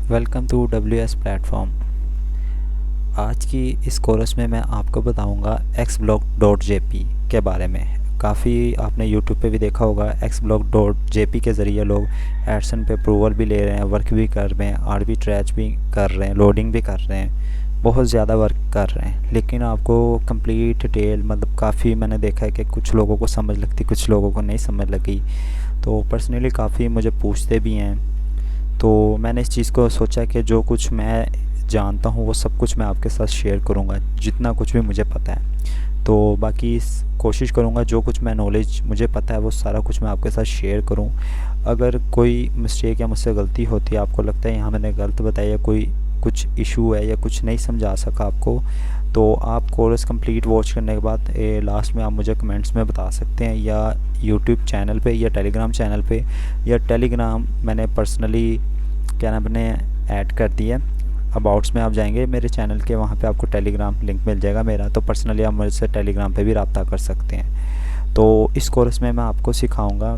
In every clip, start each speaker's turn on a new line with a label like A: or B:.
A: Welcome to WS platform. आज की इस कोर्स में मैं आपको बताऊंगा xblog.jp के बारे में। काफ़ी आपने YouTube पे भी देखा होगा, xblog.jp के ज़रिए लोग एडसन पे अप्रूवल भी ले रहे हैं, वर्क भी कर रहे हैं, आर्बिट्रेज भी कर रहे हैं, लोडिंग भी कर रहे हैं, बहुत ज़्यादा वर्क कर रहे हैं। लेकिन आपको कंप्लीट डिटेल मतलब काफ़ी मैंने देखा है कि कुछ लोगों को समझ लगती, कुछ लोगों को नहीं समझ लगी। तो पर्सनली काफ़ी मुझे पूछते भी हैं। तो मैंने इस चीज़ को सोचा कि जो कुछ मैं जानता हूँ वो सब कुछ मैं आपके साथ शेयर करूँगा, जितना कुछ भी मुझे पता है। तो बाकी कोशिश करूँगा जो कुछ मैं नॉलेज मुझे पता है वो सारा कुछ मैं आपके साथ शेयर करूँ। अगर कोई मिस्टेक या मुझसे गलती होती है, आपको लगता है यहाँ मैंने गलत बताया या कोई कुछ इशू है या कुछ नहीं समझा सका आपको, तो आप कोर्स कंप्लीट वॉच करने के बाद लास्ट में आप मुझे कमेंट्स में बता सकते हैं, या यूट्यूब चैनल पे या टेलीग्राम चैनल पे, या टेलीग्राम मैंने पर्सनली क्या नाम अपने ऐड कर दिया। अबाउट्स में आप जाएंगे मेरे चैनल के, वहाँ पे आपको टेलीग्राम लिंक मिल जाएगा मेरा, तो पर्सनली आप मुझसे टेलीग्राम पे भी रब्ता कर सकते हैं। तो इस कोर्स में मैं आपको सिखाऊंगा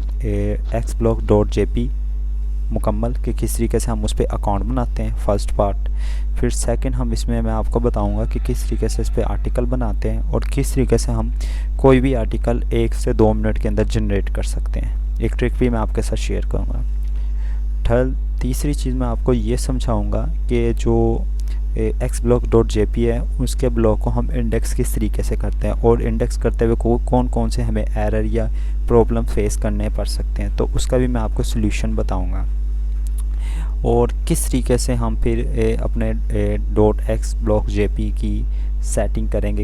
A: xblog.jp मुकम्मल कि किस तरीके से हम उस पर अकाउंट बनाते हैं, फर्स्ट पार्ट। फिर सेकंड हम इसमें मैं आपको बताऊंगा कि किस तरीके से इस पर आर्टिकल बनाते हैं और किस तरीके से हम कोई भी आर्टिकल 1 से 2 मिनट के अंदर जनरेट कर सकते हैं। एक ट्रिक भी मैं आपके साथ शेयर करूँगा। तीसरी चीज़ मैं आपको ये समझाऊंगा कि जो xblog.jp है उसके ब्लॉग को हम इंडेक्स किस तरीके से करते हैं, और इंडेक्स करते हुए कौन कौन से हमें एरर या प्रॉब्लम फेस करने पड़ सकते हैं, तो उसका भी मैं आपको सोल्यूशन बताऊंगा। और किस तरीके से हम फिर अपने .xblog.jp की सेटिंग करेंगे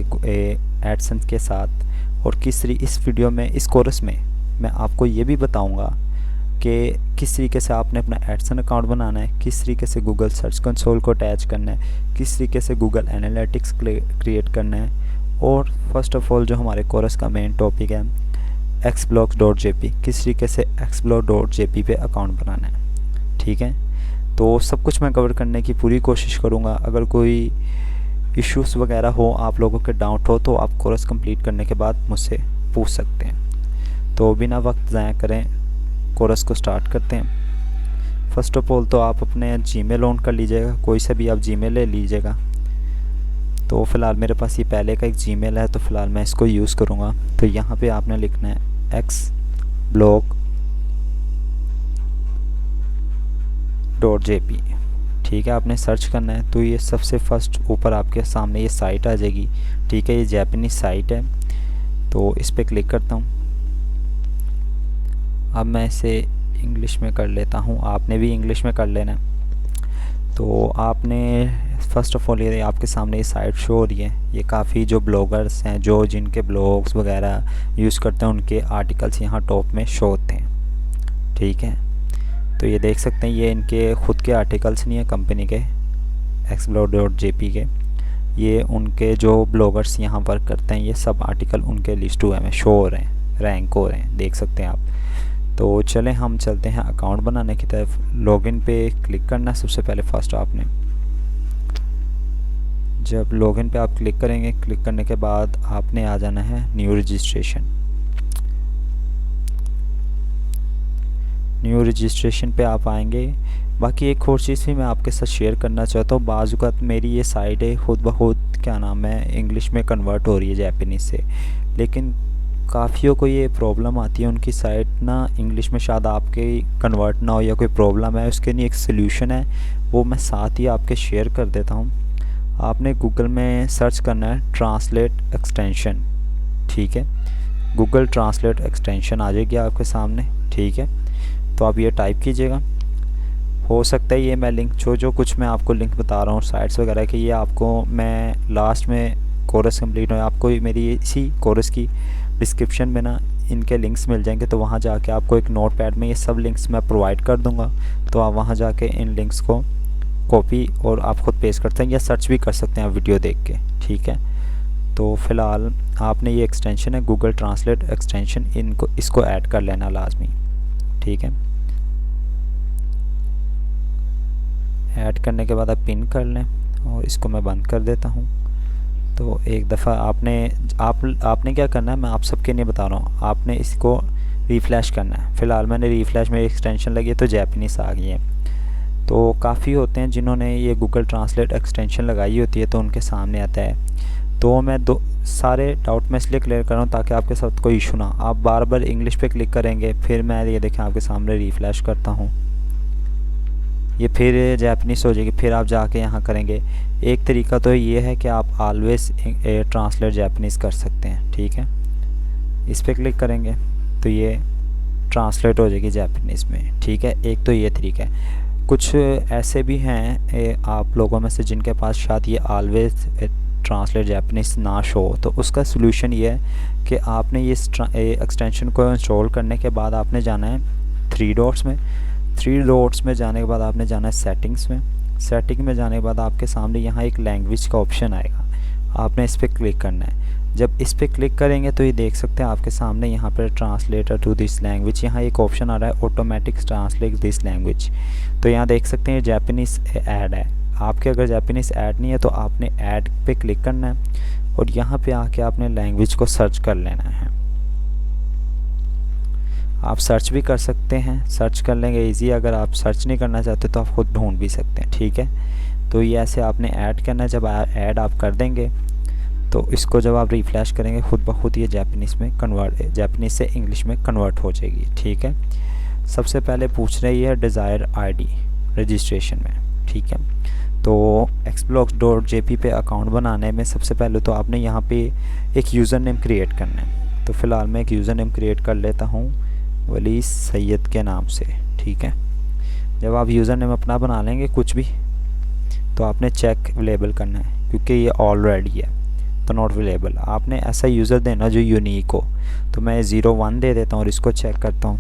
A: एडसेंस के साथ। और इस वीडियो में, इस कोर्स में मैं आपको ये भी बताऊंगा कि किस तरीके से आपने अपना एडसन अकाउंट बनाना है, किस तरीके से गूगल सर्च कंसोल को अटैच करना है, किस तरीके से गूगल एनालिटिक्स क्रिएट करना है। और फर्स्ट ऑफ ऑल जो हमारे कोर्स का मेन टॉपिक है xblog.jp, किस तरीके से xblog.jp पे अकाउंट बनाना है। ठीक है, तो सब कुछ मैं कवर करने की पूरी कोशिश करूँगा। अगर कोई इश्यूज़ वगैरह हो, आप लोगों के डाउट हो, तो आप कोर्स कंप्लीट करने के बाद मुझसे पूछ सकते हैं। तो बिना वक्त ज़ाया करें कोर्स को स्टार्ट करते हैं। फर्स्ट ऑफ ऑल तो आप अपने जीमेल ऑन कर लीजिएगा, कोई सा भी आप जीमेल ले लीजिएगा। तो फ़िलहाल मेरे पास ये पहले का एक जीमेल है, तो फ़िलहाल मैं इसको यूज़ करूँगा। तो यहाँ पे आपने लिखना है xblog.jp। ठीक है, आपने सर्च करना है तो ये सबसे फर्स्ट ऊपर आपके सामने ये साइट आ जाएगी। ठीक है, ये जापानीज़ साइट है, तो इस पर क्लिक करता हूँ। अब मैं इसे इंग्लिश में कर लेता हूँ, आपने भी इंग्लिश में कर लेना। तो आपने फ़र्स्ट ऑफ़ ऑल ये आपके सामने ये साइट शो हो रही है। ये काफ़ी जो ब्लॉगर्स हैं, जो जिनके ब्लॉग्स वगैरह यूज़ करते हैं, उनके आर्टिकल्स यहाँ टॉप में शो होते हैं। ठीक है, तो ये देख सकते हैं, ये इनके ख़ुद के आर्टिकल्स नहीं है, कंपनी के xblog.jp के। ये उनके जो ब्लॉगर्स यहाँ वर्क करते हैं, ये सब आर्टिकल उनके लिस्ट हुए में शो हो रहे हैं, रैंक हो रहे हैं, देख सकते हैं आप। तो चलें हम चलते हैं अकाउंट बनाने की तरफ। लॉगिन पे क्लिक करना है सबसे पहले फर्स्ट आपने। जब लॉगिन पे आप क्लिक करेंगे, क्लिक करने के बाद आपने आ जाना है न्यू रजिस्ट्रेशन। न्यू रजिस्ट्रेशन पे आप आएंगे। बाकी एक और चीज़ भी मैं आपके साथ शेयर करना चाहता हूँ, बाज़ मेरी ये साइट है खुद ब खुद क्या नाम है इंग्लिश में कन्वर्ट हो रही है जापानीज़ से, लेकिन काफ़ियों को ये प्रॉब्लम आती है, उनकी साइट ना इंग्लिश में शायद आपके कन्वर्ट ना हो या कोई प्रॉब्लम है। उसके लिए एक सलूशन है, वो मैं साथ ही आपके शेयर कर देता हूँ। आपने गूगल में सर्च करना है ट्रांसलेट एक्सटेंशन। ठीक है, गूगल ट्रांसलेट एक्सटेंशन आ जाएगी आपके सामने। ठीक है, तो आप ये टाइप कीजिएगा। हो सकता है ये मैं लिंक जो कुछ मैं आपको लिंक बता रहा हूँ साइट्स वगैरह के, ये आपको मैं लास्ट में कोर्स कंप्लीट हो आपको मेरी इसी कोर्स की डिस्क्रिप्शन में ना इनके लिंक्स मिल जाएंगे, तो वहाँ जाके आपको एक नोट पैड में ये सब लिंक्स मैं प्रोवाइड कर दूँगा। तो आप वहाँ जाके इन लिंक्स को कॉपी और आप ख़ुद पेस्ट करते हैं या सर्च भी कर सकते हैं आप वीडियो देख के। ठीक है, तो फ़िलहाल आपने ये एक्सटेंशन है गूगल ट्रांसलेट एक्सटेंशन, इसको ऐड कर लेना लाजमी। ठीक है, ऐड करने के बाद आप पिन कर लें और इसको मैं बंद कर देता हूँ। तो एक दफ़ा आपने क्या करना है, मैं आप सबके लिए बता रहा हूँ, आपने इसको रिफ़्लैश करना है। फ़िलहाल मैंने रिफ़्लैश में एक्सटेंशन लगी है तो जापानीज़ आ गई है। तो काफ़ी होते हैं जिन्होंने ये गूगल ट्रांसलेट एक्सटेंशन लगाई होती है, तो उनके सामने आता है। तो मैं सारे डाउट मैं इसलिए क्लियर कर रहा हूँ ताकि आपके साथ कोई इशू ना। आप बार बार इंग्लिश पे क्लिक करेंगे, फिर मैं ये देखें आपके सामने रिफ्रेश करता हूँ, ये फिर जैपनीज़ हो जाएगी, फिर आप जाके यहाँ करेंगे। एक तरीका तो ये है कि आप ऑलवेज ट्रांसलेट जैपनीज़ कर सकते हैं, ठीक है। इस पर क्लिक करेंगे तो ये ट्रांसलेट हो जाएगी जैपनीज़ में, ठीक है। एक तो ये तरीका है। कुछ ऐसे भी हैं आप लोगों में से जिनके पास शायद ये ऑलवेज ट्रांसलेट जैपनीज़ ना शो, तो उसका सोल्यूशन ये है कि आपने ये एक्सटेंशन को इंस्टॉल करने के बाद आपने जाना है थ्री डॉट्स में जाने के बाद आपने जाना है सेटिंग्स में। सेटिंग में जाने के बाद आपके सामने यहाँ एक लैंग्वेज का ऑप्शन आएगा, आपने इस पर क्लिक करना है। जब इस पर क्लिक करेंगे तो ये देख सकते हैं आपके सामने यहाँ पर ट्रांसलेटर टू दिस लैंग्वेज, यहाँ एक ऑप्शन आ रहा है ऑटोमेटिक ट्रांसलेट दिस लैंग्वेज। तो यहाँ देख सकते हैं जैपनीज़ ऐड है। आपके अगर जैपनीज़ ऐड नहीं है तो आपने ऐड पे क्लिक करना है और यहाँ पे आके आपने लैंग्वेज को सर्च कर लेना है। आप सर्च भी कर सकते हैं, सर्च कर लेंगे ईजी। अगर आप सर्च नहीं करना चाहते तो आप खुद ढूंढ भी सकते हैं, ठीक है। तो ये ऐसे आपने ऐड करना है। जब ऐड आप कर देंगे तो इसको जब आप रिफ्रेश करेंगे खुद ब खुद ये जैपनीज़ से इंग्लिश में कन्वर्ट हो जाएगी, ठीक है। सबसे पहले पूछ रही है डिज़ायर आईडी रजिस्ट्रेशन में, ठीक है। तो xblocks.jp पे अकाउंट बनाने में सबसे पहले तो आपने यहाँ पे एक यूज़र नेम क्रिएट करना है। तो फ़िलहाल मैं एक यूज़र नेम क्रिएट कर लेता हूँ वली सैयद के नाम से, ठीक है। जब आप यूज़र नेम अपना बना लेंगे कुछ भी, तो आपने चेक अवेलेबल करना है, क्योंकि ये ऑलरेडी है तो नॉट अवेलेबल। आपने ऐसा यूज़र देना जो यूनिक हो। तो मैं 01 दे देता हूँ और इसको चेक करता हूँ।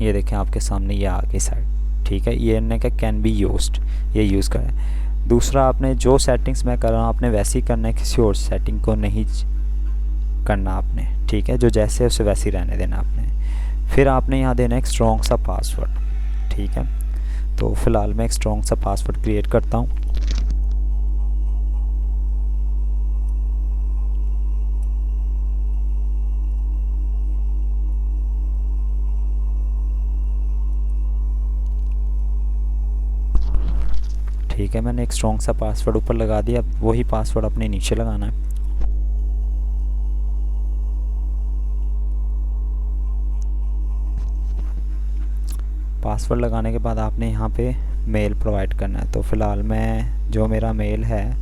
A: ये देखें आपके सामने ये आ गई साइड, ठीक है। ये ने का कैन बी यूज्ड, ये यूज़ करें। दूसरा आपने जो सेटिंग्स मैं कर रहा हूँ आपने वैसे ही करना है, किसी और सेटिंग को नहीं करना आपने, ठीक है। जो जैसे उसे वैसे ही रहने देना आपने। फिर आपने यहाँ देना एक स्ट्रॉन्ग सा पासवर्ड, ठीक है। तो फ़िलहाल मैं एक स्ट्रॉन्ग सा पासवर्ड क्रिएट करता हूँ। ठीक है, मैंने एक स्ट्रॉन्ग सा पासवर्ड ऊपर लगा दिया। अब वही पासवर्ड अपने नीचे लगाना है। पासवर्ड लगाने के बाद आपने यहाँ पे मेल प्रोवाइड करना है। तो फ़िलहाल मैं जो मेरा मेल है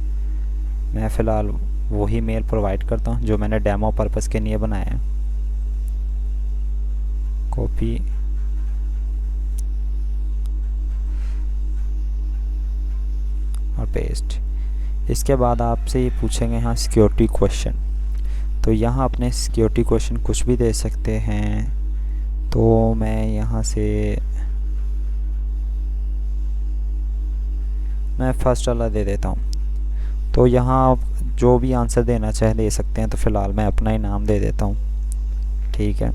A: मैं फ़िलहाल वही मेल प्रोवाइड करता हूँ जो मैंने डेमो पर्पज़ के लिए बनाया है। कॉपी और पेस्ट। इसके बाद आपसे ये पूछेंगे यहाँ सिक्योरिटी क्वेश्चन। तो यहाँ अपने सिक्योरिटी क्वेश्चन कुछ भी दे सकते हैं। तो मैं यहाँ से मैं फर्स्ट वाला दे देता हूँ। तो यहाँ आप जो भी आंसर देना चाहे दे सकते हैं। तो फ़िलहाल मैं अपना ही नाम दे देता हूँ, ठीक है।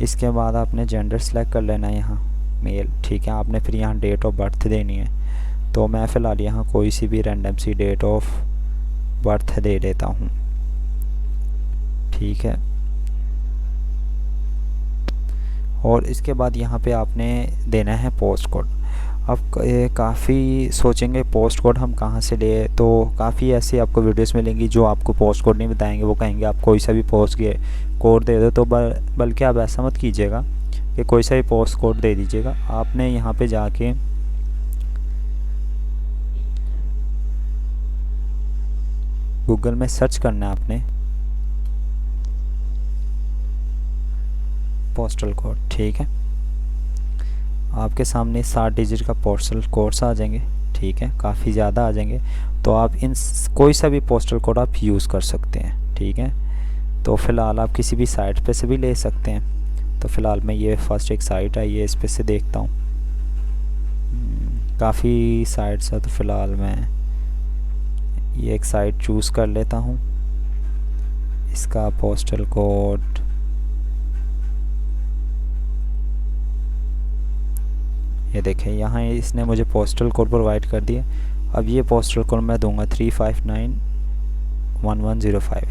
A: इसके बाद आपने जेंडर सेलेक्ट कर लेना है, यहाँ मेल, ठीक है। आपने फिर यहाँ डेट ऑफ बर्थ देनी है। तो मैं फ़िलहाल यहाँ कोई सी भी रैंडम सी डेट ऑफ बर्थ दे देता हूँ, ठीक है। और इसके बाद यहाँ पे आपने देना है पोस्ट कोड। अब काफ़ी सोचेंगे पोस्ट कोड हम कहाँ से ले, तो काफ़ी ऐसी आपको वीडियोस मिलेंगी जो आपको पोस्ट कोड नहीं बताएंगे। वो कहेंगे आप कोई सा भी पोस्ट कोड दे दो। तो बल्कि आप ऐसा मत कीजिएगा कि कोई सा भी पोस्ट कोड दे दीजिएगा। आपने यहाँ पे जाके गूगल में सर्च करना है आपने पोस्टल कोड, ठीक है। आपके सामने 7 डिजिट का पोस्टल कोड्स आ जाएंगे, ठीक है। काफ़ी ज़्यादा आ जाएंगे। तो आप इन कोई सा भी पोस्टल कोड आप यूज़ कर सकते हैं, ठीक है। तो फ़िलहाल आप किसी भी साइट पे से भी ले सकते हैं। तो फ़िलहाल मैं ये फर्स्ट एक साइट है, ये इस पे से देखता हूँ। काफ़ी साइट्स है, तो फ़िलहाल मैं ये एक साइट चूज़ कर लेता हूँ। इसका पोस्टल कोड ये देखें, यहाँ इसने मुझे पोस्टल कोड प्रोवाइड कर दिया। अब ये पोस्टल कोड मैं दूंगा 3591105।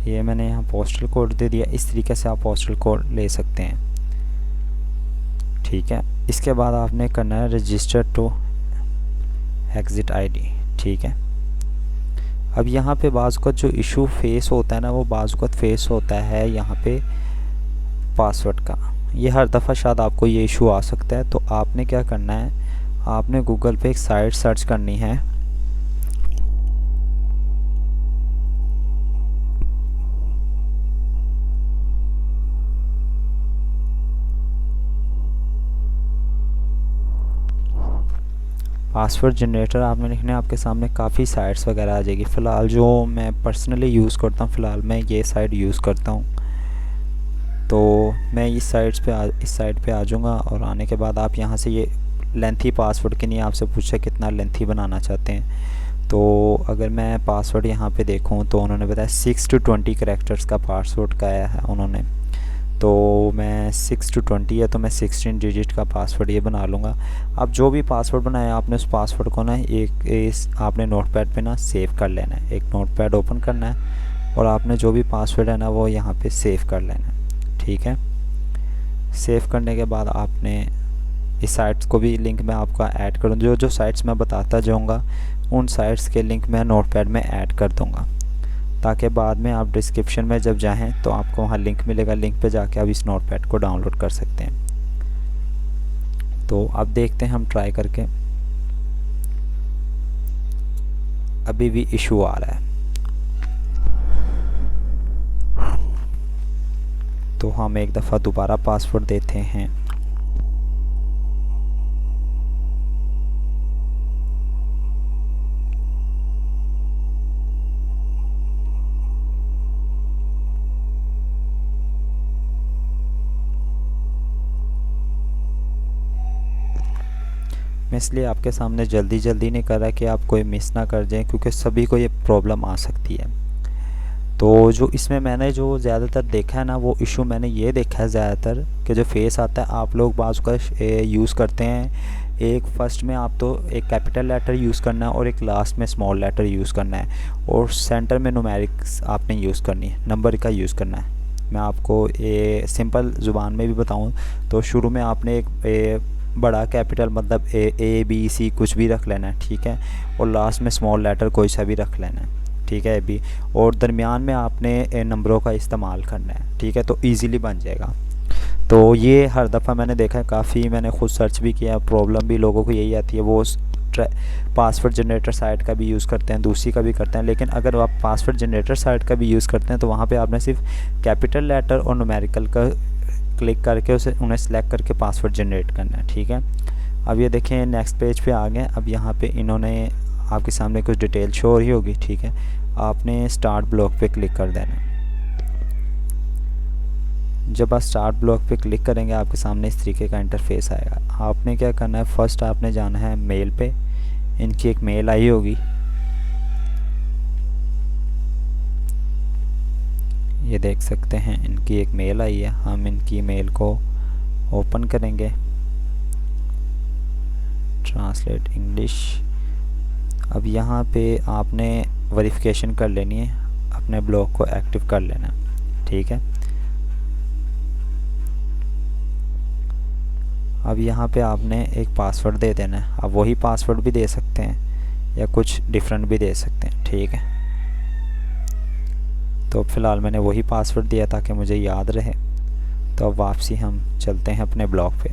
A: ये मैंने यहाँ पोस्टल कोड दे दिया। इस तरीके से आप पोस्टल कोड ले सकते हैं, ठीक है। इसके बाद आपने करना है रजिस्टर टू एग्ज़िट आईडी, ठीक है। अब यहाँ पे बाज़ जो इशू फेस होता है ना, वो बाज़ फेस होता है यहाँ पे पासवर्ड का। ये हर दफ़ा शायद आपको ये इशू आ सकता है। तो आपने क्या करना है, आपने गूगल पे एक साइट सर्च करनी है, पासवर्ड जनरेटर आपने लिखना है। आपके सामने काफ़ी साइट्स वगैरह आ जाएगी। फ़िलहाल जो मैं पर्सनली यूज़ करता हूँ, फ़िलहाल मैं ये साइट यूज़ करता हूँ। तो मैं इस साइट पे आ जाऊँगा और आने के बाद आप यहाँ से ये लेंथी पासवर्ड के लिए आपसे पूछा कितना लेंथी बनाना चाहते हैं। तो अगर मैं पासवर्ड यहाँ पे देखूँ तो उन्होंने बताया 6 to 20 कैरेक्टर्स का पासवर्ड कहा है उन्होंने। तो मैं 6 to 20 है तो मैं 16 डिजिट का पासवर्ड ये बना लूँगा। आप जो भी पासवर्ड बनाया आपने उस पासवर्ड को ना आपने नोटपैड पे ना सेव कर लेना है। एक नोटपैड ओपन करना है और आपने जो भी पासवर्ड है ना वो यहाँ पे सेव कर लेना है, ठीक है। सेव करने के बाद आपने इस साइट्स को भी लिंक मैं आपका ऐड करूँ, जो साइट्स मैं बताता जाऊँगा उन साइट्स के लिंक मैं नोटपैड में ऐड कर दूँगा, ताकि बाद में आप डिस्क्रिप्शन में जब जाएं तो आपको वहाँ लिंक मिलेगा। लिंक पे जाके आप इस नोटपैड को डाउनलोड कर सकते हैं। तो अब देखते हैं हम ट्राई करके। अभी भी इशू आ रहा है, तो हम एक दफ़ा दोबारा पासवर्ड देते हैं। मैं इसलिए आपके सामने जल्दी नहीं कर रहा कि आप कोई मिस ना कर जाएं, क्योंकि सभी को ये प्रॉब्लम आ सकती है। तो जो इसमें मैंने जो ज़्यादातर देखा है ना, वो इशू मैंने ये देखा है ज़्यादातर कि जो फेस आता है आप लोग बाज़ का यूज़ करते हैं। एक फर्स्ट में आप तो एक कैपिटल लेटर यूज़ करना है और एक लास्ट में स्मॉल लेटर यूज़ करना है और सेंटर में न्यूमेरिक्स आपने यूज़ करनी है, नंबर का यूज़ करना है। मैं आपको सिंपल ज़ुबान में भी बताऊँ तो शुरू में आपने एक बड़ा कैपिटल मतलब ए बी सी कुछ भी रख लेना है, ठीक है। और लास्ट में स्मॉल लेटर कोई सा भी रख लेना है, ठीक है भी। और दरमियान में आपने नंबरों का इस्तेमाल करना है, ठीक है। तो इजीली बन जाएगा। तो ये हर दफ़ा मैंने देखा है, काफ़ी मैंने खुद सर्च भी किया, प्रॉब्लम भी लोगों को यही आती है। वो पासवर्ड जनरेटर साइट का भी यूज़ करते हैं, दूसरी का भी करते हैं। लेकिन अगर आप पासवर्ड जनरेटर साइट का भी यूज़ करते हैं तो वहाँ पे आपने सिर्फ कैपिटल लेटर और न्यूमेरिकल का क्लिक करके उन्हें सेलेक्ट करके पासवर्ड जनरेट करना है, ठीक है। अब ये देखें नेक्स्ट पेज पे आ गए। अब यहाँ पे इन्होंने आपके सामने कुछ डिटेल शो हो रही होगी, ठीक है। आपने स्टार्ट ब्लॉक पे क्लिक कर देना है। जब आप स्टार्ट ब्लॉक पे क्लिक करेंगे आपके सामने इस तरीके का इंटरफेस आएगा। आपने क्या करना है, फर्स्ट आपने जाना है मेल पे। इनकी एक मेल आई होगी, ये देख सकते हैं इनकी एक मेल आई है। हम इनकी मेल को ओपन करेंगे, ट्रांसलेट इंग्लिश। अब यहाँ पे आपने वेरिफिकेशन कर लेनी है, अपने ब्लॉग को एक्टिव कर लेना, ठीक है। अब यहाँ पे आपने एक पासवर्ड दे देना है। अब वही पासवर्ड भी दे सकते हैं या कुछ डिफरेंट भी दे सकते हैं, ठीक है। तो फ़िलहाल मैंने वही पासवर्ड दिया ताकि मुझे याद रहे। तो अब वापसी हम चलते हैं अपने ब्लॉग पे।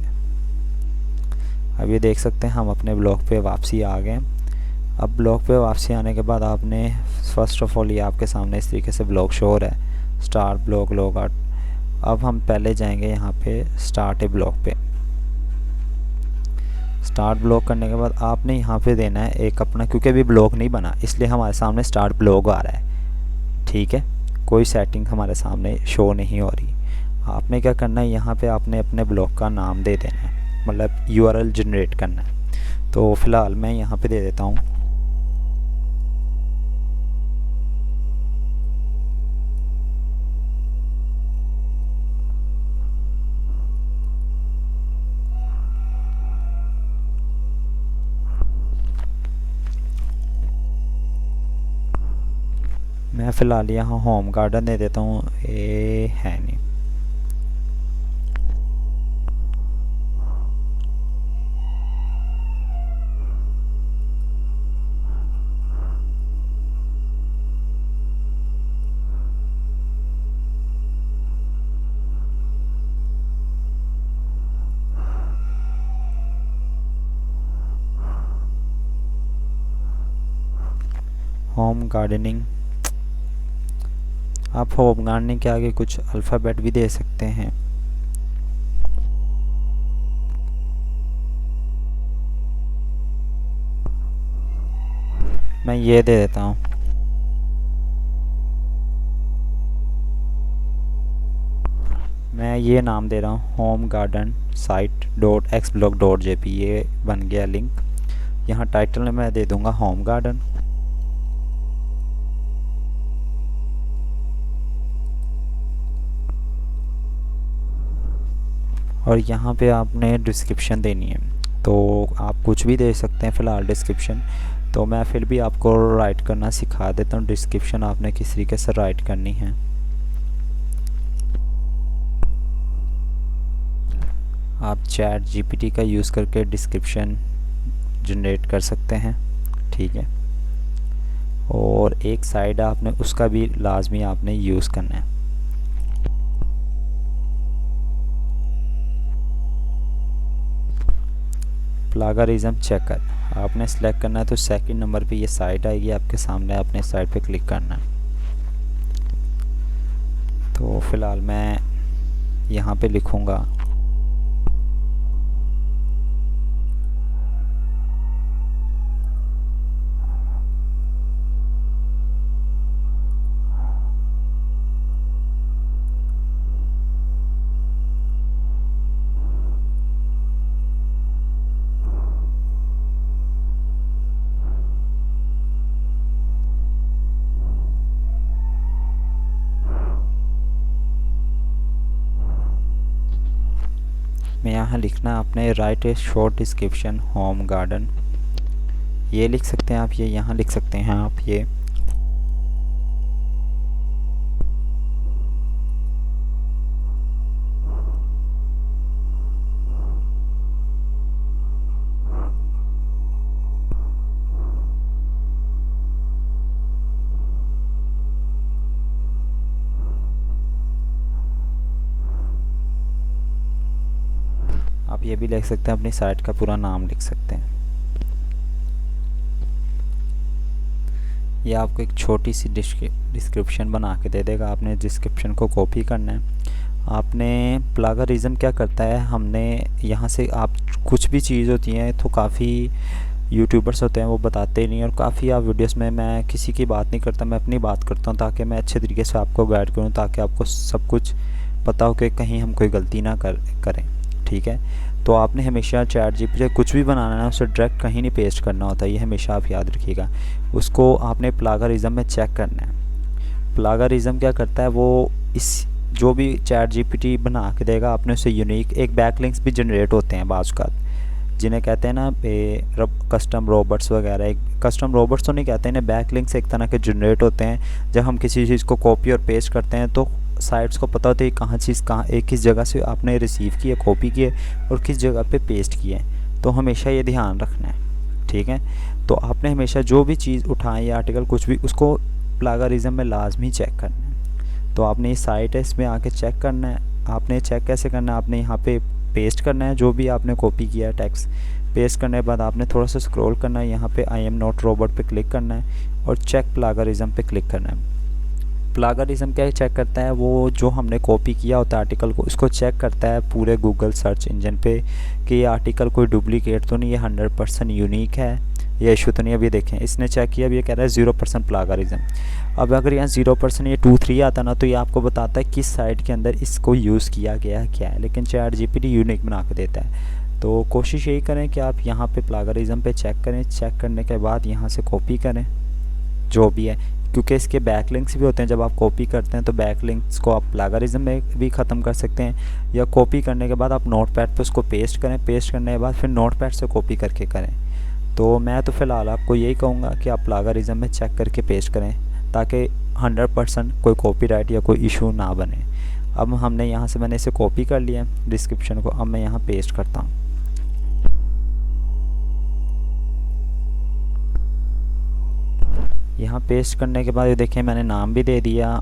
A: अब ये देख सकते हैं हम अपने ब्लॉग पे वापसी आ गए। अब ब्लॉग पे वापसी आने के बाद आपने फर्स्ट ऑफ ऑल ये आपके सामने इस तरीके से ब्लॉग शो हो रहा है, स्टार्ट ब्लॉग लॉग आउट। अब हम पहले जाएंगे यहाँ पे स्टार्ट ए ब्लॉग पे। स्टार्ट ब्लॉग करने के बाद आपने यहाँ पे देना है एक अपना, क्योंकि अभी ब्लॉग नहीं बना इसलिए हमारे सामने स्टार्ट ब्लॉग आ रहा है, ठीक है। कोई सेटिंग हमारे सामने शो नहीं हो रही। आपने क्या करना है, यहाँ पे आपने अपने ब्लॉग का नाम दे देना है, मतलब URL जनरेट करना है। तो फ़िलहाल मैं यहाँ पे दे देता हूँ मैं फ़िलहाल यहाँ होम गार्डन दे देता हूँ, ये है नहीं। होम गार्डनिंग, आप होम गार्डनिंग के आगे कुछ अल्फ़ाबेट भी दे सकते हैं। मैं ये दे देता हूँ। मैं ये नाम दे रहा हूँ home garden site dot x block dot JP। ये बन गया लिंक। यहाँ टाइटल में मैं दे दूँगा होम गार्डन। और यहाँ पे आपने डिस्क्रिप्शन देनी है, तो आप कुछ भी दे सकते हैं फ़िलहाल डिस्क्रिप्शन। तो मैं फिर भी आपको राइट करना सिखा देता हूँ। डिस्क्रिप्शन आपने किस तरीके से राइट करनी है। आप चैट GPT का यूज़ करके डिस्क्रिप्शन जनरेट कर सकते हैं, ठीक है। और एक साइड आपने उसका भी लाजमी आपने यूज़ करना है। प्लागरिज्म चेकर आपने सेलेक्ट करना है, तो सेकंड नंबर पे ये साइट आएगी आपके सामने। आपने साइट पे क्लिक करना है। तो फ़िलहाल मैं यहाँ पे लिखूँगा मैं यहाँ लिखना आपने राइट ए शॉर्ट डिस्क्रिप्शन होम गार्डन, ये लिख सकते हैं आप। ये यहाँ लिख सकते हैं आप। ये आप ये भी लिख सकते हैं, अपनी साइट का पूरा नाम लिख सकते हैं। ये आपको एक छोटी सी डिस्क्रिप्शन बना के दे देगा। आपने डिस्क्रिप्शन को कॉपी करना है। आपने प्लागरिज्म क्या करता है, हमने यहाँ से आप कुछ भी चीज़ होती है तो काफ़ी यूट्यूबर्स होते हैं वो बताते नहीं, और काफ़ी आप वीडियोस में, मैं किसी की बात नहीं करता, मैं अपनी बात करता हूँ ताकि मैं अच्छे तरीके से आपको गाइड करूँ, ताकि आपको सब कुछ पता हो कि कहीं हम कोई गलती ना करें, ठीक है। तो आपने हमेशा चैट GPT कुछ भी बनाना है उसे डायरेक्ट कहीं नहीं पेस्ट करना होता है, ये हमेशा आप याद रखिएगा। उसको आपने प्लागरिज्म में चेक करना है। प्लागरिज्म क्या करता है, वो इस जो भी चैट GPT बना के देगा आपने उसे यूनिक एक बैकलिंक्स भी जनरेट होते हैं बाज़ का, जिन्हें कहते हैं ना कस्टम रोबोट्स वगैरह। एक कस्टम रोबोट्स तो नहीं कहते, इन्हें बैकलिंक्स एक तरह के जनरेट होते हैं। जब हम किसी चीज़ को कॉपी और पेस्ट करते हैं तो साइट्स को पता होता है कहाँ चीज़ कहाँ एक किस जगह से आपने रिसीव की है, कॉपी की है और किस जगह पे पेस्ट की है। तो हमेशा ये ध्यान रखना है, ठीक है। तो आपने हमेशा जो भी चीज़ उठाएं या आर्टिकल कुछ भी, उसको प्लागरिज्म में लाजमी चेक करना है। तो आपने ये साइट है, इसमें आके चेक करना है। आपने चेक कैसे करना है, आपने यहाँ पे पेस्ट करना है जो भी आपने कॉपी किया है टेक्स्ट। पेस्ट करने के बाद आपने थोड़ा सा स्क्रॉल करना है, यहाँ पे आई एम नॉट रोबोट पे क्लिक करना है और चेक प्लागरिज्म पे क्लिक करना है। प्लागरिज्म क्या चेक करता है, वो जो हमने कॉपी किया होता है आर्टिकल को, उसको चेक करता है पूरे गूगल सर्च इंजन पे कि ये आर्टिकल कोई डुप्लीकेट तो नहीं, ये 100% यूनिक है, ये इशू तो नहीं। अभी देखें इसने चेक किया, अब ये कह रहा है 0% प्लागरिज्म। अब अगर यहाँ 0% ये 2-3 आता ना, तो ये आपको बताता है किस साइट के अंदर इसको यूज़ किया गया है क्या है। लेकिन चैट GPT यूनिक बना के देता है। तो कोशिश यही करें कि आप यहाँ पे प्लागरिज्म पे चेक करें। चेक करने के बाद यहाँ से कॉपी करें जो भी है, क्योंकि इसके बैकलिंक्स भी होते हैं। जब आप कॉपी करते हैं तो बैकलिंक्स को आप प्लागरिज्म में भी ख़त्म कर सकते हैं, या कॉपी करने के बाद आप नोटपैड पे उसको पेस्ट करें। पेस्ट करने के बाद फिर नोटपैड से कॉपी करके करें। तो मैं तो फ़िलहाल आपको यही कहूँगा कि आप प्लागरिज्म में चेक करके पेस्ट करें, ताकि 100% कोई कॉपीराइट या कोई इशू ना बने। अब हमने यहाँ से मैंने इसे कॉपी कर लिया डिस्क्रिप्शन को। अब मैं यहाँ पेस्ट करता हूँ। यहाँ पेस्ट करने के बाद ये देखिए मैंने नाम भी दे दिया,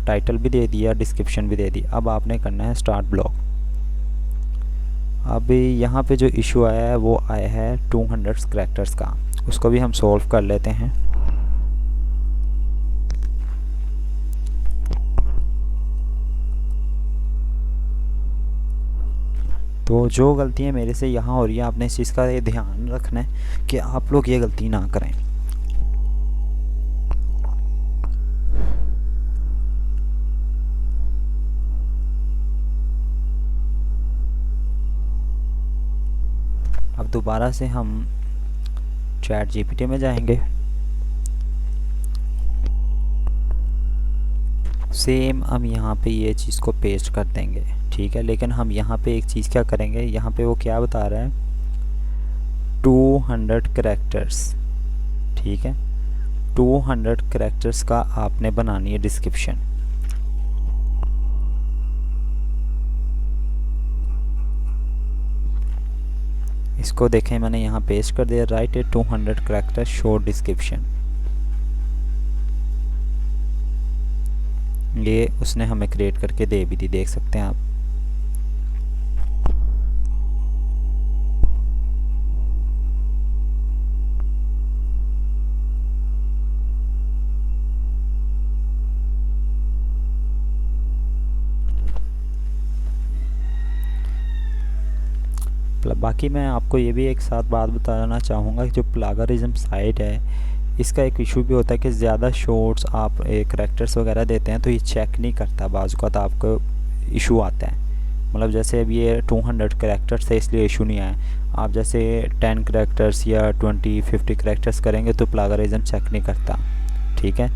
A: टाइटल भी दे दिया, डिस्क्रिप्शन भी दे दी। अब आपने करना है स्टार्ट ब्लॉग। अभी यहाँ पे जो इशू आया है वो आया है 200 कैरेक्टर्स का, उसको भी हम सॉल्व कर लेते हैं। तो जो गलतियाँ मेरे से यहाँ हो रही है, आपने इस चीज़ का ये ध्यान रखना है कि आप लोग ये गलती ना करें। अब दोबारा से हम चैट जीपीटी में जाएंगे। सेम हम यहाँ पे ये चीज़ को पेस्ट कर देंगे, ठीक है। लेकिन हम यहाँ पे एक चीज़ क्या करेंगे, यहाँ पे वो क्या बता रहा है 200 कैरेक्टर्स, ठीक है। 200 कैरेक्टर्स का आपने बनानी है डिस्क्रिप्शन। इसको देखें मैंने यहाँ पेस्ट कर दिया, राइट है 200 कैरेक्टर शॉर्ट डिस्क्रिप्शन। ये उसने हमें क्रिएट करके दे भी दी, देख सकते हैं आप। बाकी मैं आपको ये भी एक साथ बात बताना चाहूँगा कि जो प्लागरिज्म साइट है, इसका एक इशू भी होता है कि ज़्यादा शॉर्ट्स आप करैक्टर्स वगैरह देते हैं तो ये चेक नहीं करता, बाज़ का तो आपको इशू आता है। मतलब जैसे अब ये 200 करैक्टर्स है इसलिए इशू नहीं आया। आप जैसे 10 करैक्टर्स या 20-50 करैक्टर्स करेंगे तो प्लागरिज्म चेक नहीं करता, ठीक है।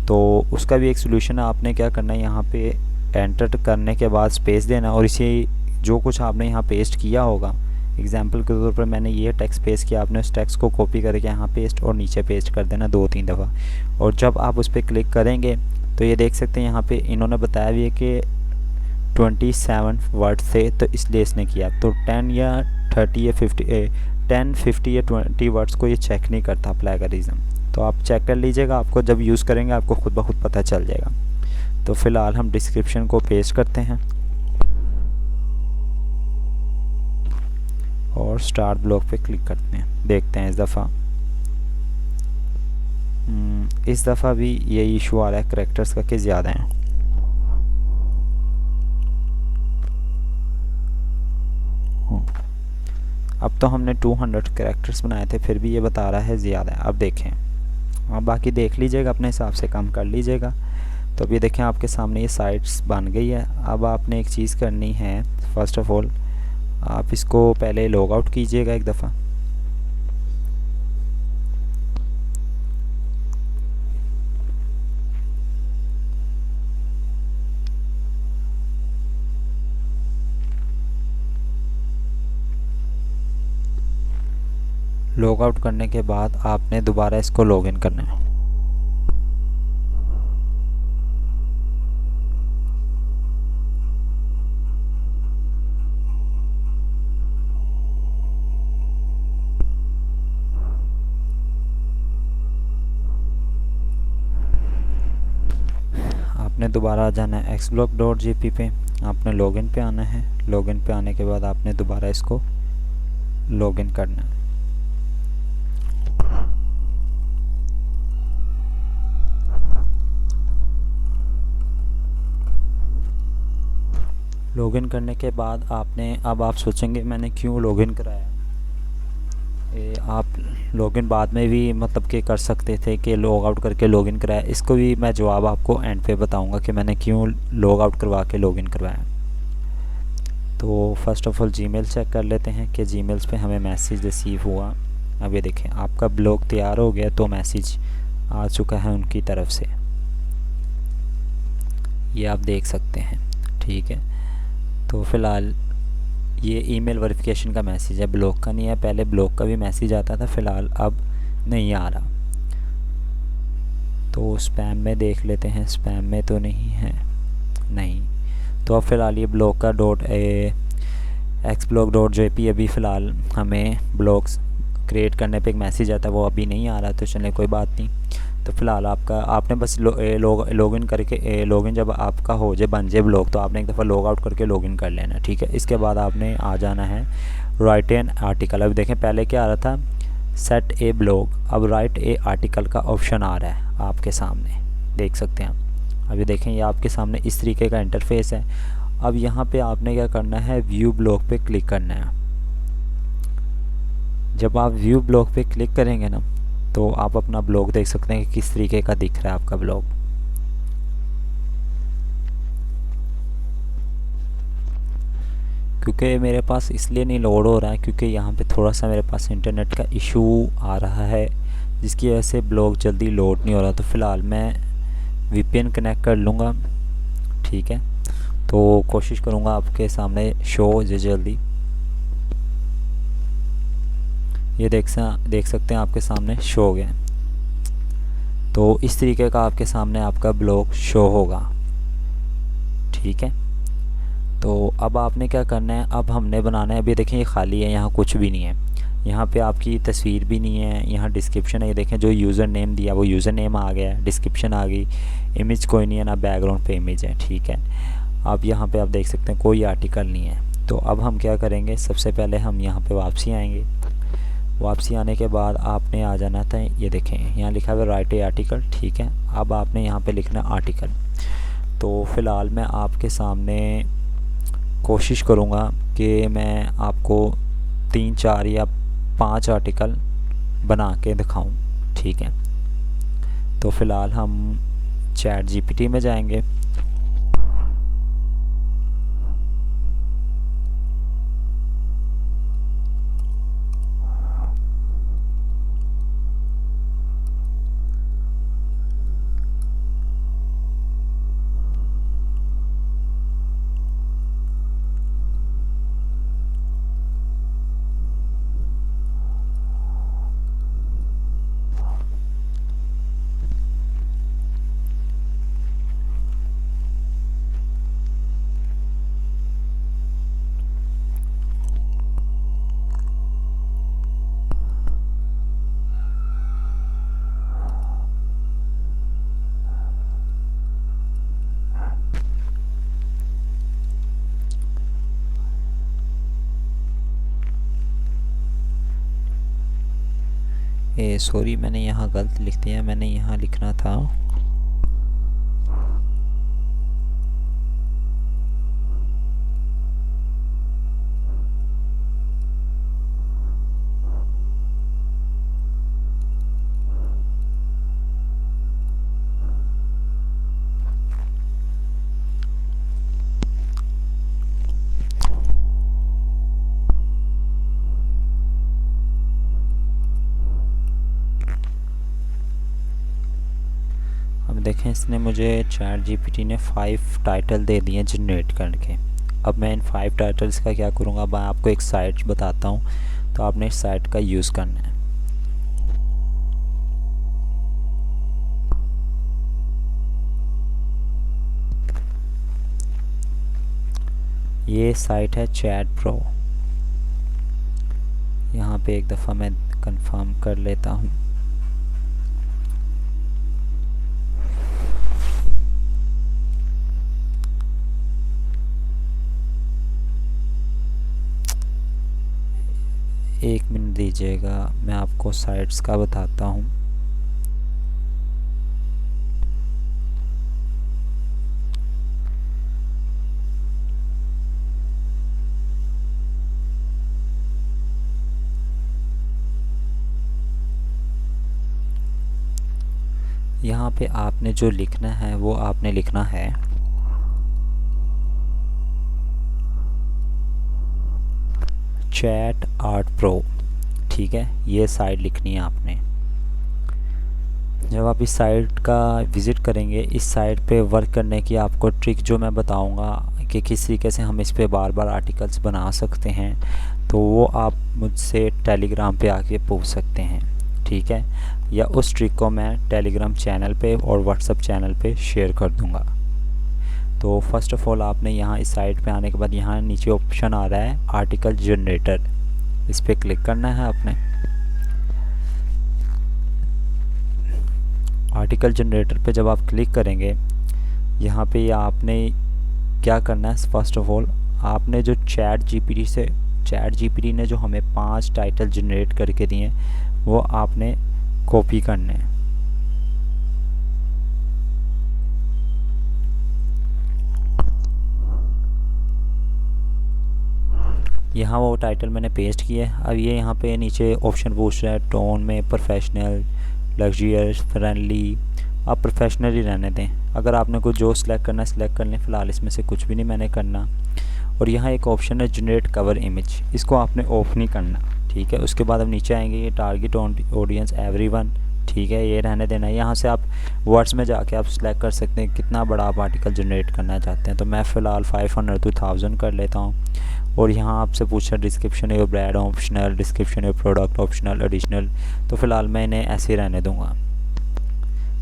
A: तो उसका भी एक सोल्यूशन है। आपने क्या करना है, यहाँ पे एंटर करने के बाद स्पेस देना और इसे जो कुछ आपने यहाँ पेस्ट किया होगा, एग्जाम्पल के तौर पर मैंने ये टेक्स्ट पेस्ट किया, आपने उस टेक्स्ट को कॉपी करके यहाँ पेस्ट और नीचे पेस्ट कर देना 2-3 दफ़ा। और जब आप उस पर क्लिक करेंगे तो ये देख सकते हैं यहाँ पे इन्होंने बताया भी है कि 27 वर्ड थे, तो इसलिए इसने किया। तो 10 या 30 या 50 या 20 वर्ड्स को ये चेक नहीं करता प्लेगरिज्म। तो आप चेक कर लीजिएगा, आपको जब यूज़ करेंगे आपको खुद ब खुद पता चल जाएगा। तो फ़िलहाल हम डिस्क्रिप्शन को पेस्ट करते हैं और स्टार्ट ब्लॉग पे क्लिक करते हैं। देखते हैं इस दफ़ा भी यही इशू आ रहा है करैक्टर्स का कि ज़्यादा हैं। अब तो हमने 200 कैरेक्टर्स बनाए थे, फिर भी ये बता रहा है ज़्यादा है। अब देखें, आप बाकी देख लीजिएगा, अपने हिसाब से कम कर लीजिएगा। तो अभी देखें आपके सामने ये साइट्स बन गई है। अब आपने एक चीज़ करनी है, फ़र्स्ट ऑफ़ ऑल आप इसको पहले लॉग आउट कीजिएगा एक दफ़ा। लॉग आउट करने के बाद आपने दोबारा इसको लॉगिन करना है। आपने दोबारा आ जाना है xblog.jp पे, आपने लॉगिन पे आना है। लॉगिन पे आने के बाद आपने दोबारा इसको लॉगिन करना है। लॉगिन करने के बाद आपने, अब आप सोचेंगे मैंने क्यों लॉगिन कराया। आप लॉगिन बाद में भी मतलब कि कर सकते थे कि लॉग आउट करके लॉगिन कराया। इसको भी मैं जवाब आपको एंड पे बताऊंगा कि मैंने क्यों लॉग आउट करवा के लॉगिन करवाया। तो first of all Gmail check कर लेते हैं कि जीमेल्स पे हमें मैसेज रिसीव हुआ। अब ये देखें आपका ब्लॉग तैयार हो गया, तो मैसेज आ चुका है उनकी तरफ से, ये आप देख सकते हैं, ठीक है। तो फ़िलहाल ये ईमेल वेरिफिकेशन का मैसेज है, ब्लॉग का नहीं है। पहले ब्लॉग का भी मैसेज आता था, फ़िलहाल अब नहीं आ रहा। तो स्पैम में देख लेते हैं, स्पैम में तो नहीं है, नहीं। तो अब फ़िलहाल ये ब्लॉग का xblog.jp अभी फ़िलहाल हमें ब्लॉग्स क्रिएट करने पे एक मैसेज आता है, वो अभी नहीं आ रहा, तो चलिए कोई बात नहीं। तो फ़िलहाल आपने बस लॉगिन करके लॉगिन जब आपका हो जाए, बन जाए ब्लॉग, तो आपने एक दफ़ा लॉग आउट करके लॉगिन कर लेना, ठीक है। इसके बाद आपने आ जाना है राइट एन आर्टिकल। अब देखें पहले क्या आ रहा था, सेट ए ब्लॉग, अब राइट ए आर्टिकल का ऑप्शन आ रहा है आपके सामने, देख सकते हैं आप। अभी देखें ये आपके सामने इस तरीके का इंटरफेस है। अब यहाँ पे आपने क्या करना है, व्यू ब्लॉग पे क्लिक करना है। जब आप व्यू ब्लॉग पे क्लिक करेंगे ना, तो आप अपना ब्लॉग देख सकते हैं कि किस तरीके का दिख रहा है आपका ब्लॉग। क्योंकि मेरे पास इसलिए नहीं लोड हो रहा है क्योंकि यहाँ पे थोड़ा सा मेरे पास इंटरनेट का इशू आ रहा है, जिसकी वजह से ब्लॉग जल्दी लोड नहीं हो रहा। तो फ़िलहाल मैं VPN कनेक्ट कर लूँगा, ठीक है। तो कोशिश करूँगा आपके सामने शो हो जाए जल्दी। ये देख सकते हैं आपके सामने शो हो गया। तो इस तरीके का आपके सामने आपका ब्लॉग शो होगा, ठीक है। तो अब आपने क्या करना है, अब हमने बनाना है, अभी देखें ये खाली है, यहाँ कुछ भी नहीं है, यहाँ पे आपकी तस्वीर भी नहीं है, यहाँ डिस्क्रिप्शन है, ये देखें जो यूज़र नेम दिया वो यूज़र नेम आ गया, डिस्क्रिप्शन आ गई, इमेज कोई नहीं है ना, बैकग्राउंड पे इमेज है, ठीक है। अब यहाँ पे आप देख सकते हैं कोई आर्टिकल नहीं है। तो अब हम क्या करेंगे, सबसे पहले हम यहाँ पे वापसी आएंगे। वापसी आने के बाद आपने आ जाना था, ये देखें यहाँ लिखा हुआ राइट ए आर्टिकल, ठीक है। अब आपने यहाँ पे लिखना आर्टिकल। तो फ़िलहाल मैं आपके सामने कोशिश करूँगा कि मैं आपको 3, 4 या 5 आर्टिकल बना के दिखाऊं, ठीक है। तो फ़िलहाल हम ChatGPT में जाएंगे। सॉरी मैंने यहाँ गलत लिख दिया, मैंने यहाँ लिखना था देखें इसने मुझे ChatGPT ने 5 टाइटल दे दिए जनरेट करके। अब मैं इन 5 टाइटल्स का क्या करूँगा, मैं आपको एक साइट बताता हूँ, तो आपने इस साइट का यूज़ करना है। ये साइट है चैट प्रो। यहाँ पे एक दफ़ा मैं कंफर्म कर लेता हूँ। एक मिनट दीजिएगा, मैं आपको साइट्स का बताता हूँ। यहाँ पे आपने जो लिखना है वो आपने लिखना है चैट आर्ट प्रो, ठीक है। ये साइट लिखनी है आपने। जब आप इस साइट का विज़िट करेंगे, इस साइट पे वर्क करने की आपको ट्रिक जो मैं बताऊंगा कि किस तरीके से हम इस पे बार बार आर्टिकल्स बना सकते हैं, तो वो आप मुझसे टेलीग्राम पे आके पूछ सकते हैं, ठीक है। या उस ट्रिक को मैं टेलीग्राम चैनल पे और व्हाट्सएप चैनल पे शेयर कर दूंगा। तो फर्स्ट ऑफ़ ऑल आपने यहाँ इस साइट पे आने के बाद यहाँ नीचे ऑप्शन आ रहा है आर्टिकल जनरेटर, इस पर क्लिक करना है आपने। आर्टिकल जनरेटर पे जब आप क्लिक करेंगे यहाँ पे आपने क्या करना है, फर्स्ट ऑफ ऑल आपने जो चैट जीपीटी ने जो हमें 5 टाइटल जनरेट करके दिए वो आपने कॉपी करने हैं। यहाँ वो टाइटल मैंने पेस्ट किया है। अब ये यहाँ पे नीचे ऑप्शन पूछ रहा है टोन में प्रोफेशनल, लग्जरियस, फ्रेंडली। आप प्रोफेशनल ही रहने दें। अगर आपने कुछ जो सिलेक्ट करना है सिलेक्ट कर लें, फ़िलहाल इसमें से कुछ भी नहीं मैंने करना। और यहाँ एक ऑप्शन है जनरेट कवर इमेज, इसको आपने ऑफ नहीं करना, ठीक है। उसके बाद अब नीचे आएंगे ये टारगेट ऑडियंस एवरीवन, ठीक है, ये रहने देना है। यहाँ से आप वर्ड्स में जाके आप सिलेक्ट कर सकते हैं कितना बड़ा आप आर्टिकल जनरेट करना चाहते हैं। तो मैं फ़िलहाल 500 to 1000 कर लेता हूँ। और यहाँ आपसे पूछा description your brand optional, description your product optional, additional. तो फ़िलहाल मैं इन्हें ऐसे ही रहने दूँगा।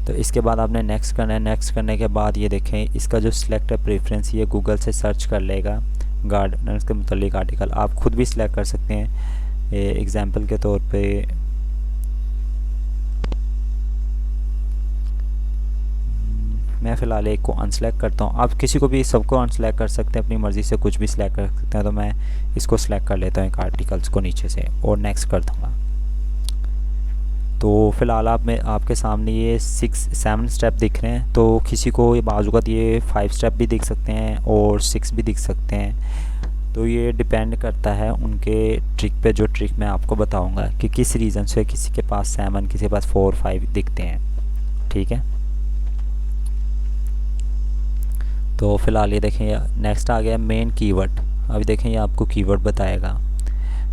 A: तो इसके बाद आपने नेक्स्ट करना है। नेक्स्ट करने के बाद ये देखें इसका जो सिलेक्ट है प्रेफरेंस, ये गूगल से सर्च कर लेगा गार्डनर्स के मुतालिक आर्टिकल। आप खुद भी सिलेक्ट कर सकते हैं। एग्जांपल के तौर पे मैं फ़िलहाल एक को अनसेलेक्ट करता हूँ। आप किसी को भी सबको अनसेलेक्ट कर सकते हैं, अपनी मर्ज़ी से कुछ भी सिलेक्ट कर सकते हैं। तो मैं इसको सिलेक्ट कर लेता हूँ एक आर्टिकल्स को नीचे से और नेक्स्ट कर दूँगा। तो फ़िलहाल आपके सामने ये 7 स्टेप दिख रहे हैं। तो किसी को ये बाजूकात ये 5 स्टेप भी दिख सकते हैं और 6 भी दिख सकते हैं। तो ये डिपेंड करता है उनके ट्रिक पे, जो ट्रिक मैं आपको बताऊंगा कि किस रीज़न से किसी के पास 7, किसी के पास 4, 5 दिखते हैं, ठीक है। तो फ़िलहाल ये देखें नेक्स्ट आ गया मेन कीवर्ड। अभी देखें ये आपको कीवर्ड बताएगा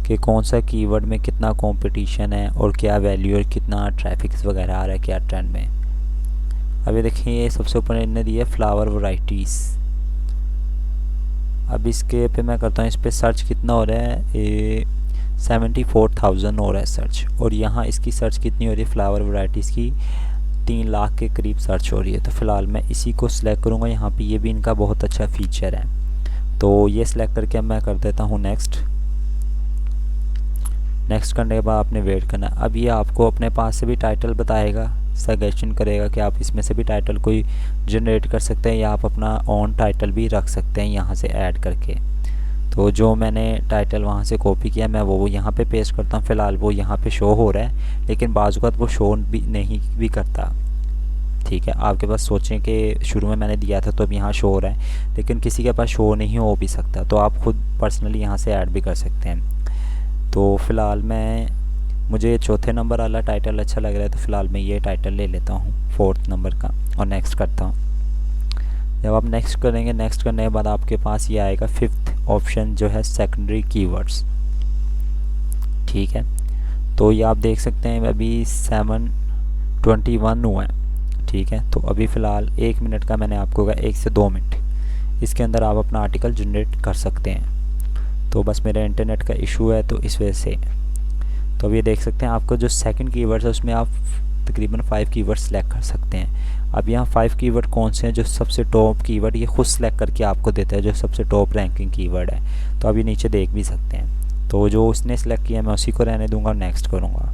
A: कि कौन सा कीवर्ड में कितना कंपटीशन है और क्या वैल्यू और कितना ट्रैफिक वगैरह आ रहा है, क्या ट्रेंड में। अभी देखिए ये सबसे ऊपर इन्होंने दिया फ्लावर वैरायटीज़। अब इसके पे मैं करता हूँ, इस पे सर्च कितना हो रहा है, ये 74,000 हो रहा है सर्च। और यहाँ इसकी सर्च कितनी हो रही है, फ्लावर वैरायटीज़ की 3 लाख के करीब सर्च हो रही है। तो फ़िलहाल मैं इसी को सिलेक्ट करूँगा। यहाँ पे ये भी इनका बहुत अच्छा फीचर है। तो ये सिलेक्ट करके मैं कर देता हूँ नेक्स्ट। नेक्स्ट करने के बाद आपने वेट करना। अब ये आपको अपने पास से भी टाइटल बताएगा, सजेशन करेगा कि आप इसमें से भी टाइटल कोई जनरेट कर सकते हैं या आप अपना ओन टाइटल भी रख सकते हैं यहाँ से ऐड करके। तो जो मैंने टाइटल वहाँ से कॉपी किया मैं वो यहाँ पे पेस्ट करता हूँ। फ़िलहाल वो यहाँ पे शो हो रहा है, लेकिन बाज़ वक़्त वो शो भी नहीं भी करता, ठीक है। आपके पास सोचें कि शुरू में मैंने दिया था तो अब यहाँ शो हो रहा है, लेकिन किसी के पास शो नहीं हो भी सकता। तो आप खुद पर्सनली यहाँ से ऐड भी कर सकते हैं। तो फ़िलहाल मुझे चौथे नंबर वाला टाइटल अच्छा लग रहा है, तो फ़िलहाल मैं ये टाइटल ले लेता हूँ 4th नंबर का और नेक्स्ट करता हूँ। जब आप नेक्स्ट करेंगे, नेक्स्ट करने के बाद आपके पास ये आएगा 5th ऑप्शन जो है सेकेंडरी कीवर्ड्स, ठीक है। तो ये आप देख सकते हैं अभी 7:21 हुआ है, ठीक है। तो अभी फ़िलहाल 1 मिनट का मैंने आपको कहा, 1 से 2 मिनट इसके अंदर आप अपना आर्टिकल जनरेट कर सकते हैं। तो बस मेरा इंटरनेट का इशू है तो इस वजह से। तो अब ये देख सकते हैं आपको जो सेकंड कीवर्ड्स है उसमें आप तकरीबन 5 कीवर्ड सेलेक्ट कर सकते हैं। अब यहाँ 5 कीवर्ड कौन से हैं, जो सबसे टॉप कीवर्ड ये खुद सेलेक्ट करके आपको देता है, जो सबसे टॉप रैंकिंग कीवर्ड है। तो अभी नीचे देख भी सकते हैं। तो जो उसने सेलेक्ट किया मैं उसी को रहने दूंगा और नेक्स्ट करूँगा।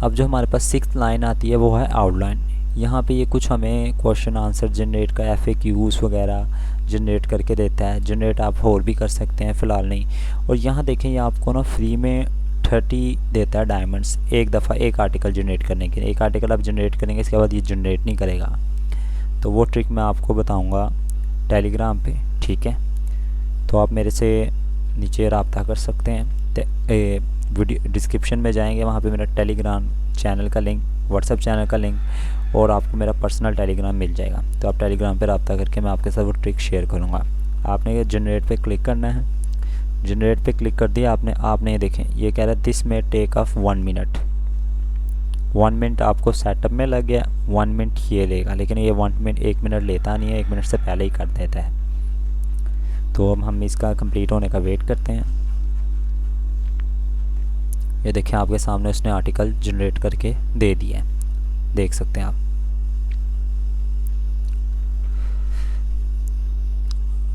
A: अब जो हमारे पास 6th लाइन आती है वो है आउटलाइन। यहाँ पे ये कुछ हमें क्वेश्चन आंसर जनरेट का FAQs वगैरह जनरेट करके देता है। जनरेट आप और भी कर सकते हैं, फ़िलहाल नहीं। और यहाँ देखें ये आपको ना फ्री में 30 देता है डायमंड्स एक दफ़ा एक आर्टिकल जनरेट करने के लिए। एक आर्टिकल आप जनरेट करेंगे, इसके बाद ये जनरेट नहीं करेगा। तो वो ट्रिक मैं आपको बताऊँगा टेलीग्राम पे, ठीक है। तो आप मेरे से नीचे रब्ता कर सकते हैं। वीडियो डिस्क्रिप्शन में जाएंगे, वहाँ पे मेरा टेलीग्राम चैनल का लिंक, व्हाट्सएप चैनल का लिंक और आपको मेरा पर्सनल टेलीग्राम मिल जाएगा। तो आप टेलीग्राम पे रब्ता करके मैं आपके साथ वो ट्रिक शेयर करूँगा। आपने ये जनरेट पे क्लिक करना है। जनरेट पे क्लिक कर दिया आपने ये देखें ये कह रहा है दिस में टेक ऑफ 1 मिनट। 1 मिनट आपको सेटअप में लग गया, 1 मिनट ये लेगा, लेकिन ये 1 मिनट लेता नहीं है, 1 मिनट से पहले ही कर देता है। तो अब हम इसका कंप्लीट होने का वेट करते हैं। ये देखिए आपके सामने उसने आर्टिकल जनरेट करके दे दिया है, देख सकते हैं आप।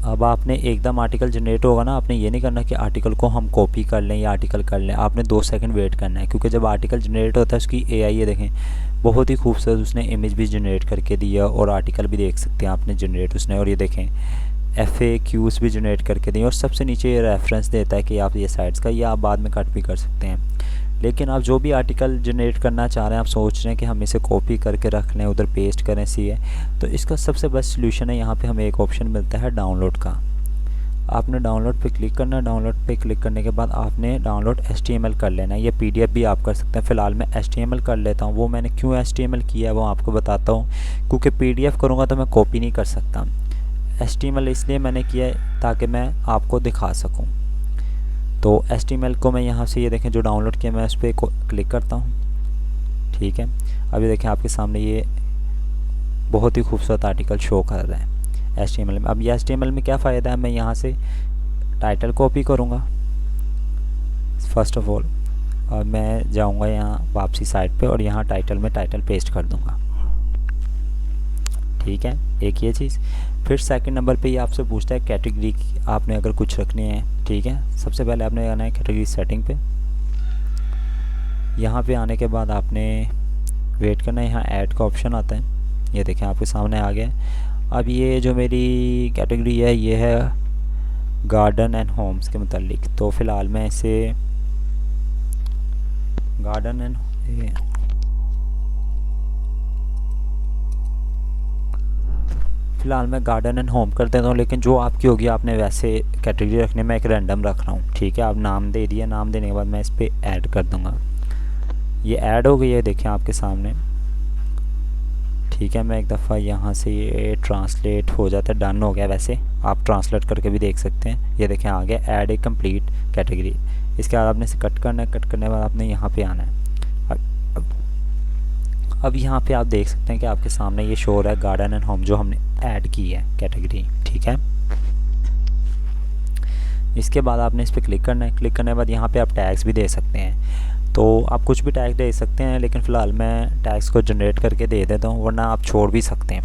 A: अब आपने एकदम आर्टिकल जनरेट होगा ना, आपने ये नहीं करना कि आर्टिकल को हम कॉपी कर लें या आर्टिकल कर लें, आपने 2 सेकंड वेट करना है, क्योंकि जब आर्टिकल जनरेट होता है उसकी एआई ये देखें बहुत ही खूबसूरत उसने इमेज भी जनरेट करके दिया और आर्टिकल भी देख सकते हैं आपने जनरेट उसने, और ये देखें FAQs भी जनरेट करके दिए, और सबसे नीचे ये रेफरेंस देता है कि आप ये साइट्स का, या आप बाद में कट भी कर सकते हैं। लेकिन आप जो भी आर्टिकल जनरेट करना चाह रहे हैं, आप सोच रहे हैं कि हम इसे कॉपी करके रख लें, उधर पेस्ट करें सी है, तो इसका सबसे बेस्ट सोल्यूशन है, यहाँ पे हमें एक ऑप्शन मिलता है डाउनलोड का। आपने डाउनलोड पे क्लिक करना है। डाउनलोड पे क्लिक करने के बाद आपने डाउनलोड HTML कर लेना है, ये PDF भी आप कर सकते हैं। फ़िलहाल मैं HTML कर लेता हूँ। वो मैंने क्यों HTML किया है वो आपको बताता हूँ, क्योंकि PDF करूँगा तो मैं कॉपी नहीं कर सकता। HTML इसलिए मैंने किया है ताकि मैं आपको दिखा सकूँ। तो HTML को मैं यहाँ से ये देखें जो डाउनलोड किया मैं उस पर क्लिक करता हूँ, ठीक है। अभी देखें आपके सामने ये बहुत ही खूबसूरत आर्टिकल शो कर रहा है HTML में। अब ये HTML में क्या फ़ायदा है, मैं यहाँ से टाइटल कॉपी करूँगा फर्स्ट ऑफ ऑल, और मैं जाऊँगा यहाँ वापसी साइट पे और यहाँ टाइटल में टाइटल पेस्ट कर दूँगा, ठीक है। एक ये चीज़। फिर सेकंड नंबर पे ये आपसे पूछता है कैटेगरी आपने अगर कुछ रखनी है, ठीक है। सबसे पहले आपने आना है कैटेगरी सेटिंग पे। यहाँ पे आने के बाद आपने वेट करना है, यहाँ ऐड का ऑप्शन आता है, ये देखें आपके सामने आ गया। अब ये जो मेरी कैटेगरी है ये है गार्डन एंड होम्स के मुतालिक, तो फ़िलहाल मैं इसे गार्डन एंड फ़िलहाल मैं गार्डन एंड होम कर देता हूँ, लेकिन जो आपकी होगी आपने वैसे कैटेगरी रखने में एक रैंडम रख रहा हूँ, ठीक है। आप नाम दे दिया, नाम देने के बाद मैं इस पर ऐड कर दूँगा। ये ऐड हो गई है, देखें आपके सामने, ठीक है। मैं एक दफ़ा यहाँ से ये ट्रांसलेट हो जाता है, डन हो गया। वैसे आप ट्रांसलेट करके भी देख सकते हैं, ये देखें आ गया ऐड ए कंप्लीट कैटेगरी। इसके बाद आपने इसे कट करना है, कट करने के बाद आपने यहाँ पे आना है। अब यहाँ पे आप देख सकते हैं कि आपके सामने ये शो हो रहा है गार्डन एंड होम जो हमने ऐड की है कैटेगरी, ठीक है। इसके बाद आपने इस पर क्लिक करना है। क्लिक करने के बाद यहाँ पे आप टैग्स भी दे सकते हैं, तो आप कुछ भी टैग दे सकते हैं, लेकिन फ़िलहाल मैं टैग्स को जनरेट करके दे देता हूँ, वरना आप छोड़ भी सकते हैं।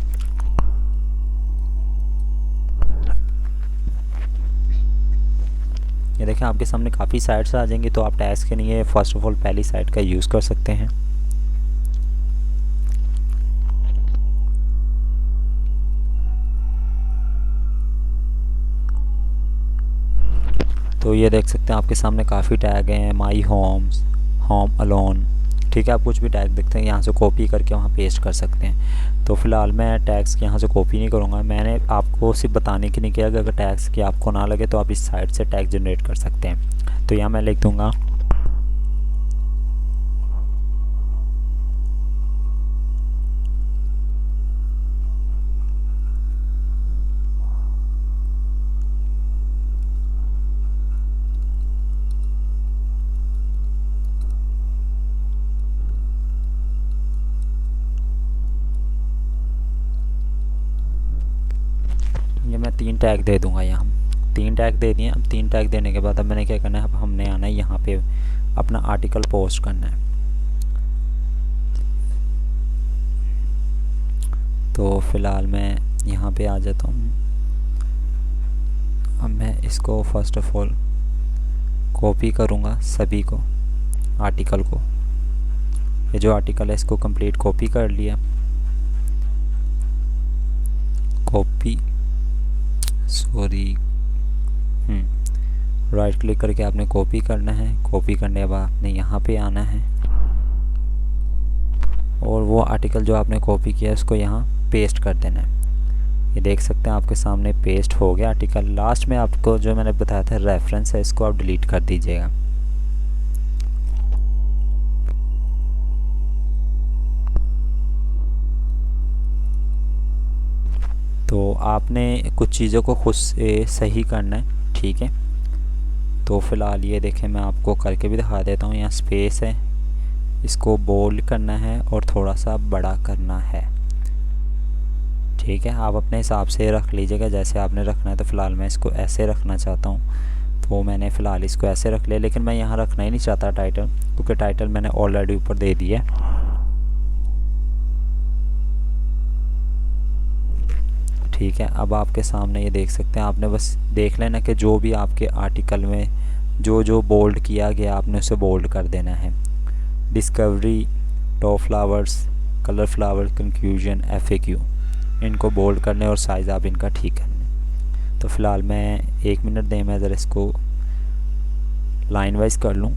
A: ये देखें आपके सामने काफ़ी साइट्स आ जाएंगी, तो आप टैग्स के लिए फ़र्स्ट ऑफ ऑल पहली साइट का यूज़ कर सकते हैं। तो ये देख सकते हैं आपके सामने काफ़ी टैग हैं, माई होम्स, होम अलोन, ठीक है। आप कुछ भी टैग देखते हैं यहाँ से कॉपी करके वहाँ पेस्ट कर सकते हैं। तो फ़िलहाल मैं टैग्स की यहाँ से कॉपी नहीं करूँगा, मैंने आपको सिर्फ बताने के लिए किया कि अगर टैग्स की आपको ना लगे तो आप इस साइट से टैग जनरेट कर सकते हैं। तो यहाँ मैं लिख दूँगा ये मैं 3 टैग दे दूँगा। यहाँ 3 टैग दे दिए। अब 3 टैग देने के बाद अब मैंने क्या करना है, अब हमने आना है यहाँ पे अपना आर्टिकल पोस्ट करना है। तो फ़िलहाल मैं यहाँ पे आ जाता हूँ। अब मैं इसको फ़र्स्ट ऑफ ऑल कॉपी करूँगा सभी को, आर्टिकल को। ये जो आर्टिकल है इसको कंप्लीट कॉपी कर लिया, कॉपी राइट क्लिक करके आपने कॉपी करना है। कॉपी करने के बाद आपने यहाँ पे आना है और वो आर्टिकल जो आपने कॉपी किया है उसको यहाँ पेस्ट कर देना है। ये देख सकते हैं आपके सामने पेस्ट हो गया आर्टिकल। लास्ट में आपको जो मैंने बताया था रेफरेंस है, इसको आप डिलीट कर दीजिएगा। तो आपने कुछ चीज़ों को खुद से सही करना है, ठीक है। तो फ़िलहाल ये देखें मैं आपको करके भी दिखा देता हूँ। यहाँ स्पेस है, इसको बोल्ड करना है और थोड़ा सा बड़ा करना है, ठीक है। आप अपने हिसाब से रख लीजिएगा जैसे आपने रखना है। तो फ़िलहाल मैं इसको ऐसे रखना चाहता हूँ, तो मैंने फ़िलहाल इसको ऐसे रख लिया, लेकिन मैं यहाँ रखना ही नहीं चाहता टाइटल, क्योंकि टाइटल मैंने ऑलरेडी ऊपर दे दिया। ठीक है, अब आपके सामने ये देख सकते हैं, आपने बस देख लेना कि जो भी आपके आर्टिकल में जो जो बोल्ड किया गया आपने उसे बोल्ड कर देना है। Discovery, top flowers, colour flower, conclusion, FAQ, इनको बोल्ड करने और साइज़ आप इनका ठीक करने। तो फ़िलहाल मैं 1 मिनट दें, मैं ज़रा इसको लाइन वाइज कर लूँ।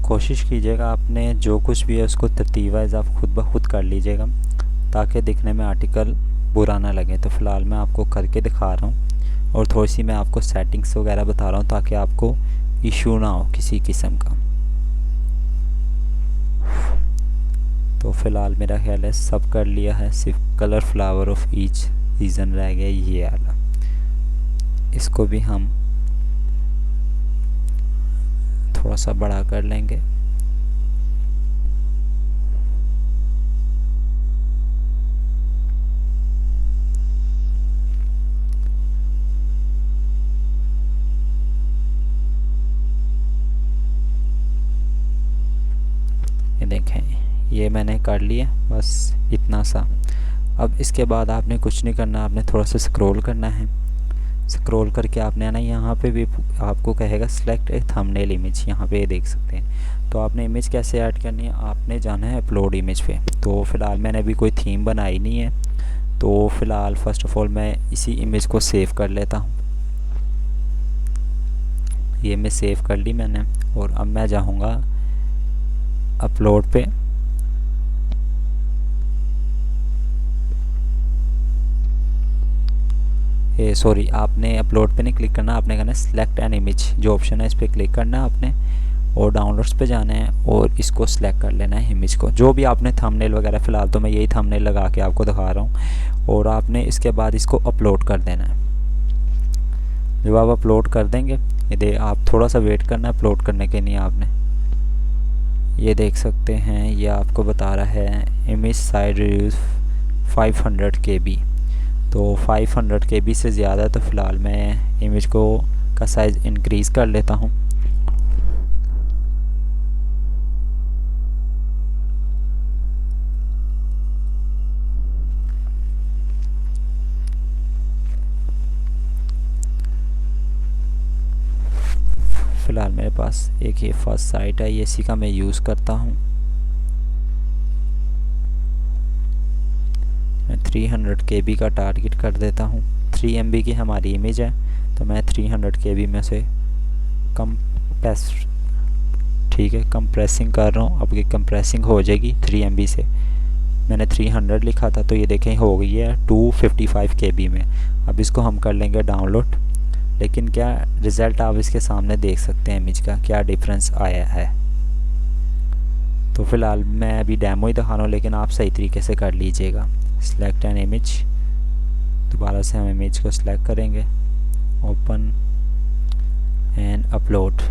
A: कोशिश कीजिएगा आपने जो कुछ भी है उसको तरतीब वाइज आप खुद ब खुद कर लीजिएगा, ताकि दिखने में आर्टिकल बुरा ना लगे। तो फ़िलहाल मैं आपको करके दिखा रहा हूँ और थोड़ी सी मैं आपको सेटिंग्स वगैरह बता रहा हूँ, ताकि आपको इशू ना हो किसी किस्म का। तो फ़िलहाल मेरा ख्याल है सब कर लिया है, सिर्फ colour flower of each reason रह गया ये वाला। इसको भी हम थोड़ा सा बड़ा कर लेंगे। ये देखें, ये मैंने कर लिया, बस इतना सा। अब इसके बाद आपने कुछ नहीं करना, आपने थोड़ा सा स्क्रॉल करना है। स्क्रॉल करके आपने ना यहाँ पे भी आपको कहेगा सिलेक्ट ए थंबनेल इमेज, यहाँ पे देख सकते हैं। तो आपने इमेज कैसे ऐड करनी है, आपने जाना है अपलोड इमेज पे। तो फ़िलहाल मैंने अभी कोई थीम बनाई नहीं है, तो फ़िलहाल फ़र्स्ट ऑफ़ ऑल मैं इसी इमेज को सेव कर लेता हूँ। ये मैं सेव कर ली मैंने, और अब मैं जाऊँगा अपलोड पे। सॉरी, आपने अपलोड पे नहीं क्लिक करना, आपने करना है सिलेक्ट एन इमेज, जो ऑप्शन है इस पर क्लिक करना है आपने, और डाउनलोड्स पे जाना है और इसको सिलेक्ट कर लेना है इमेज को, जो भी आपने थंबनेल वगैरह। फ़िलहाल तो मैं यही थंबनेल लगा के आपको दिखा रहा हूँ। और आपने इसके बाद इसको अपलोड कर देना है। जब आप अपलोड कर देंगे, ये आप थोड़ा सा वेट करना है अपलोड करने के लिए। आपने ये देख सकते हैं, ये आपको बता रहा है इमेज साइज रिव्यूज़ 500 KB। तो 500 KB से ज़्यादा, तो फ़िलहाल मैं इमेज को का साइज़ इंक्रीज़ कर लेता हूँ। फ़िलहाल मेरे पास एक ये फर्स्ट साइट है, ये इसी का मैं यूज़ करता हूँ। मैं 300 KB का टारगेट कर देता हूँ। 3 MB की हमारी इमेज है, तो मैं 300 KB में से ठीक है कंप्रेसिंग कर रहा हूँ। अब ये कंप्रेसिंग हो जाएगी 3 MB से। मैंने 300 लिखा था, तो ये देखें हो गई है 255 KB में। अब इसको हम कर लेंगे डाउनलोड। लेकिन क्या रिज़ल्ट आप इसके सामने देख सकते हैं, इमेज का क्या डिफरेंस आया है। तो फ़िलहाल मैं अभी डेमो ही दिखा रहा हूँ, लेकिन आप सही तरीके से कर लीजिएगा। सिलेक्ट एन इमेज, दोबारा से हम इमेज को सिलेक्ट करेंगे, ओपन एंड अपलोड।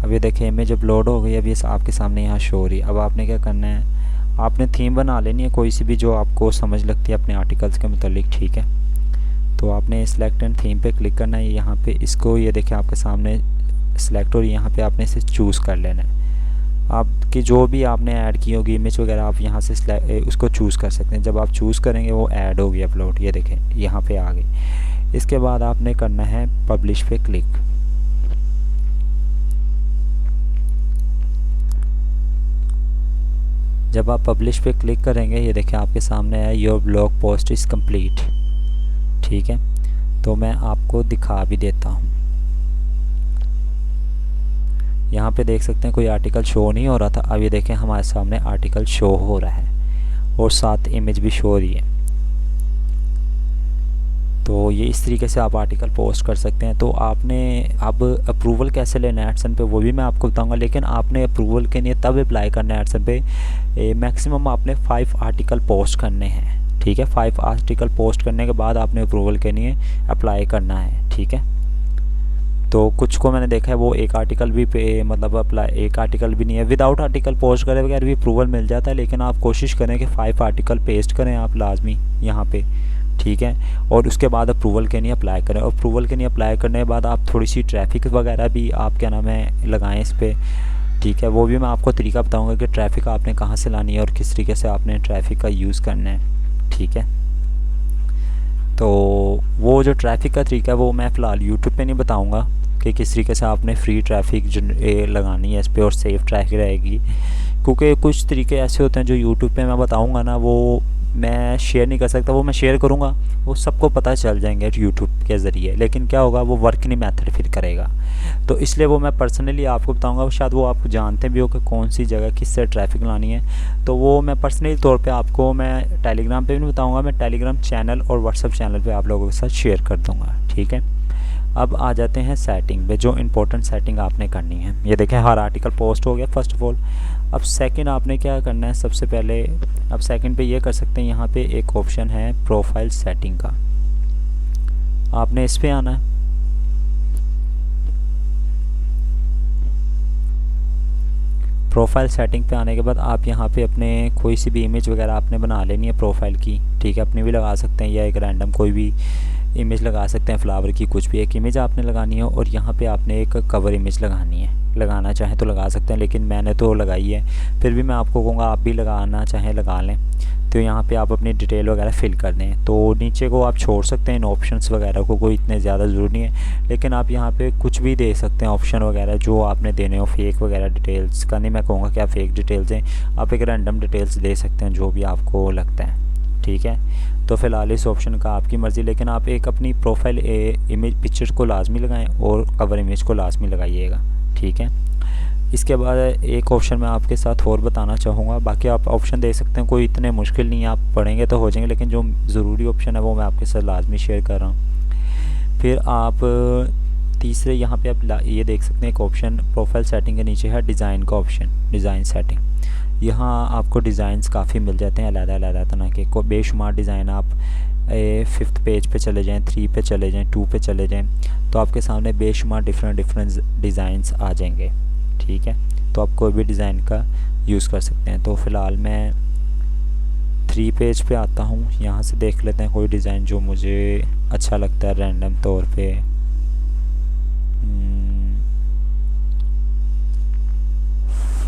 A: अब ये देखिए इमेज अपलोड हो गई। अभी आपके सामने यहाँ शो हो रही है। अब आपने क्या करना है, आपने थीम बना लेनी है कोई सी भी जो आपको समझ लगती है अपने आर्टिकल्स के मुतालिक। ठीक है, तो आपने सिलेक्ट एंड थीम पे क्लिक करना है। यहाँ पे इसको ये देखें आपके सामने सिलेक्ट और यहाँ पे आपने इसे चूज़ कर लेना है। आपकी जो भी आपने ऐड की होगी इमेज वगैरह आप यहाँ से उसको चूज़ कर सकते हैं। जब आप चूज़ करेंगे वो ऐड होगी अपलोड, ये देखें यहाँ पे आ गई। इसके बाद आपने करना है पब्लिश पे क्लिक। जब आप पब्लिश पे क्लिक करेंगे ये देखें आपके सामने है your blog post is complete. ठीक है, तो मैं आपको दिखा भी देता हूँ। यहाँ पे देख सकते हैं कोई आर्टिकल शो नहीं हो रहा था, अब ये देखें हमारे सामने आर्टिकल शो हो रहा है और साथ इमेज भी शो हो रही है। तो ये इस तरीके से आप आर्टिकल पोस्ट कर सकते हैं। तो आपने अब अप्रूवल कैसे लेना है एडसन पे वो भी मैं आपको बताऊंगा, लेकिन आपने अप्रूवल के लिए तब अप्लाई करना है एडसन पे मैक्सिमम आपने 5 आर्टिकल पोस्ट करने हैं। ठीक है, 5 आर्टिकल पोस्ट करने के बाद आपने अप्रूवल के लिए अप्लाई करना है। ठीक है, तो कुछ को मैंने देखा है वो एक आर्टिकल भी मतलब अप्लाई एक आर्टिकल भी नहीं है, विदाउट आर्टिकल पोस्ट करे बगैर भी अप्रूवल मिल जाता है। लेकिन आप कोशिश करें कि 5 आर्टिकल पेस्ट करें आप लाजमी यहाँ पे। ठीक है, और उसके बाद अप्रूवल के लिए अप्लाई करें। अप्रूवल के लिए अप्लाई करने के बाद आप थोड़ी सी ट्रैफिक वगैरह भी आप क्या नाम है लगाएं इस पर। ठीक है, वो भी मैं आपको तरीका बताऊंगा कि ट्रैफिक आपने कहाँ से लानी है और किस तरीके से आपने ट्रैफिक का यूज़ करना है। ठीक है, तो वो जो ट्रैफिक का तरीका है वो मैं फ़िलहाल यूट्यूब पे नहीं बताऊंगा कि किस तरीके से आपने फ्री ट्रैफिक लगानी है इस पर और सेफ़ ट्रैफिक रहेगी, क्योंकि कुछ तरीके ऐसे होते हैं जो यूट्यूब पे मैं बताऊंगा ना वो मैं शेयर नहीं कर सकता। वो मैं शेयर करूंगा वो सबको पता चल जाएंगे यूट्यूब के ज़रिए, लेकिन क्या होगा वो वर्क नहीं मेथड फिर करेगा। तो इसलिए वो मैं पर्सनली आपको बताऊंगा, शायद वो आप जानते भी हो कि कौन सी जगह किस से ट्रैफिक लानी है। तो वो मैं पर्सनली तौर पे आपको मैं टेलीग्राम पे भी नहीं बताऊँगा, मैं टेलीग्राम चैनल और व्हाट्सअप चैनल पर आप लोगों के साथ शेयर कर दूँगा। ठीक है, अब आ जाते हैं सेटिंग पे, जो इम्पोर्टेंट सेटिंग आपने करनी है। ये देखें हर आर्टिकल पोस्ट हो गया फर्स्ट ऑफ ऑल। अब सेकंड आपने क्या करना है, सबसे पहले अब सेकंड पे ये कर सकते हैं, यहाँ पे एक ऑप्शन है प्रोफाइल सेटिंग का, आपने इस पे आना है। प्रोफाइल सेटिंग पे आने के बाद आप यहाँ पे अपने कोई सी भी इमेज वगैरह आपने बना लेनी है प्रोफाइल की। ठीक है, अपनी भी लगा सकते हैं या एक रैंडम कोई भी इमेज लगा सकते हैं, फ्लावर की कुछ भी एक इमेज आपने लगानी है। और यहाँ पे आपने एक कवर इमेज लगानी है, लगाना चाहें तो लगा सकते हैं, लेकिन मैंने तो लगाई है, फिर भी मैं आपको कहूँगा आप भी लगाना चाहें लगा लें। तो यहाँ पे आप अपनी डिटेल वगैरह फिल कर दें। तो नीचे को आप छोड़ सकते हैं इन ऑप्शंस वगैरह को, कोई इतने ज़्यादा ज़रूरी नहीं है, लेकिन आप यहाँ पे कुछ भी दे सकते हैं ऑप्शन वगैरह जो आपने देने हो। फेक वगैरह डिटेल्स का नहीं मैं कहूँगा कि आप फेक डिटेल्स दें, आप एक रैंडम डिटेल्स दे सकते हैं जो भी आपको लगता है। ठीक है, तो फ़िलहाल इस ऑप्शन का आपकी मर्ज़ी, लेकिन आप एक अपनी प्रोफाइल इमेज पिक्चर को लाजमी लगाएं और कवर इमेज को लाजमी लगाइएगा। ठीक है, इसके बाद एक ऑप्शन मैं आपके साथ और बताना चाहूँगा, बाकी आप ऑप्शन दे सकते हैं, कोई इतने मुश्किल नहीं है, आप पढ़ेंगे तो हो जाएंगे, लेकिन जो ज़रूरी ऑप्शन है वो मैं आपके साथ लाजमी शेयर कर रहा हूँ। फिर आप तीसरे यहाँ पे आप ये देख सकते हैं एक ऑप्शन प्रोफाइल सेटिंग के नीचे है डिज़ाइन का ऑप्शन, डिज़ाइन सेटिंग। यहाँ आपको डिज़ाइंस काफ़ी मिल जाते हैं अलग-अलग तरह के, को बेशुमार डिज़ाइन। आप 5th पेज पे चले जाएं, 3 पे चले जाएं, 2 पे चले जाएं, तो आपके सामने बेशुमार डिफरेंट डिज़ाइंस आ जाएंगे। ठीक है, तो आप कोई भी डिज़ाइन का यूज़ कर सकते हैं। तो फ़िलहाल मैं 3 पेज पे आता हूँ, यहाँ से देख लेते हैं कोई डिज़ाइन जो मुझे अच्छा लगता है रैंडम तौर पे।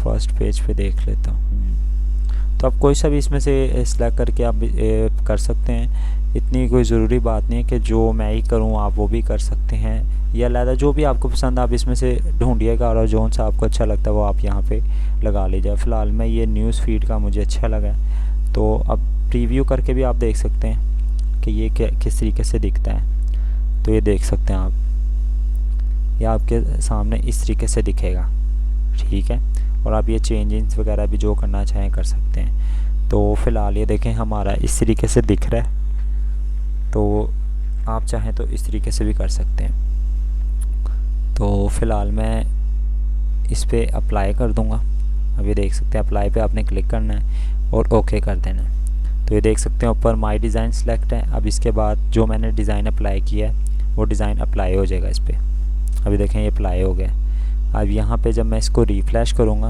A: फर्स्ट पेज पे देख लेता हूँ। तो आप कोई सा भी इसमें से सिलेक्ट करके आप कर सकते हैं, इतनी कोई ज़रूरी बात नहीं है कि जो मैं ही करूँ आप वो भी कर सकते हैं, या अलग जो भी आपको पसंद आप इसमें से ढूंढिएगा और जो सा आपको अच्छा लगता है वो आप यहाँ पे लगा लीजिए। फ़िलहाल मैं ये न्यूज़ फीड का मुझे अच्छा लगा, तो अब प्रीव्यू करके भी आप देख सकते हैं कि ये किस तरीके से दिखता है। तो ये देख सकते हैं आप, ये आपके सामने इस तरीके से दिखेगा। ठीक है, और आप ये चेंजेस वगैरह भी जो करना चाहें कर सकते हैं। तो फ़िलहाल ये देखें हमारा इस तरीके से दिख रहा है, तो आप चाहें तो इस तरीके से भी कर सकते हैं। तो फ़िलहाल मैं इस पे अप्लाई कर दूंगा। अब ये देख सकते हैं अप्लाई पे आपने क्लिक करना है और ओके कर देना है। तो ये देख सकते हैं ऊपर माई डिज़ाइन सेलेक्ट है। अब इसके बाद जो मैंने डिज़ाइन अप्लाई किया है वो डिज़ाइन अप्लाई हो जाएगा इस पर। अभी देखें ये अप्लाई हो गया। अब यहाँ पे जब मैं इसको रिफ्रेश करूँगा,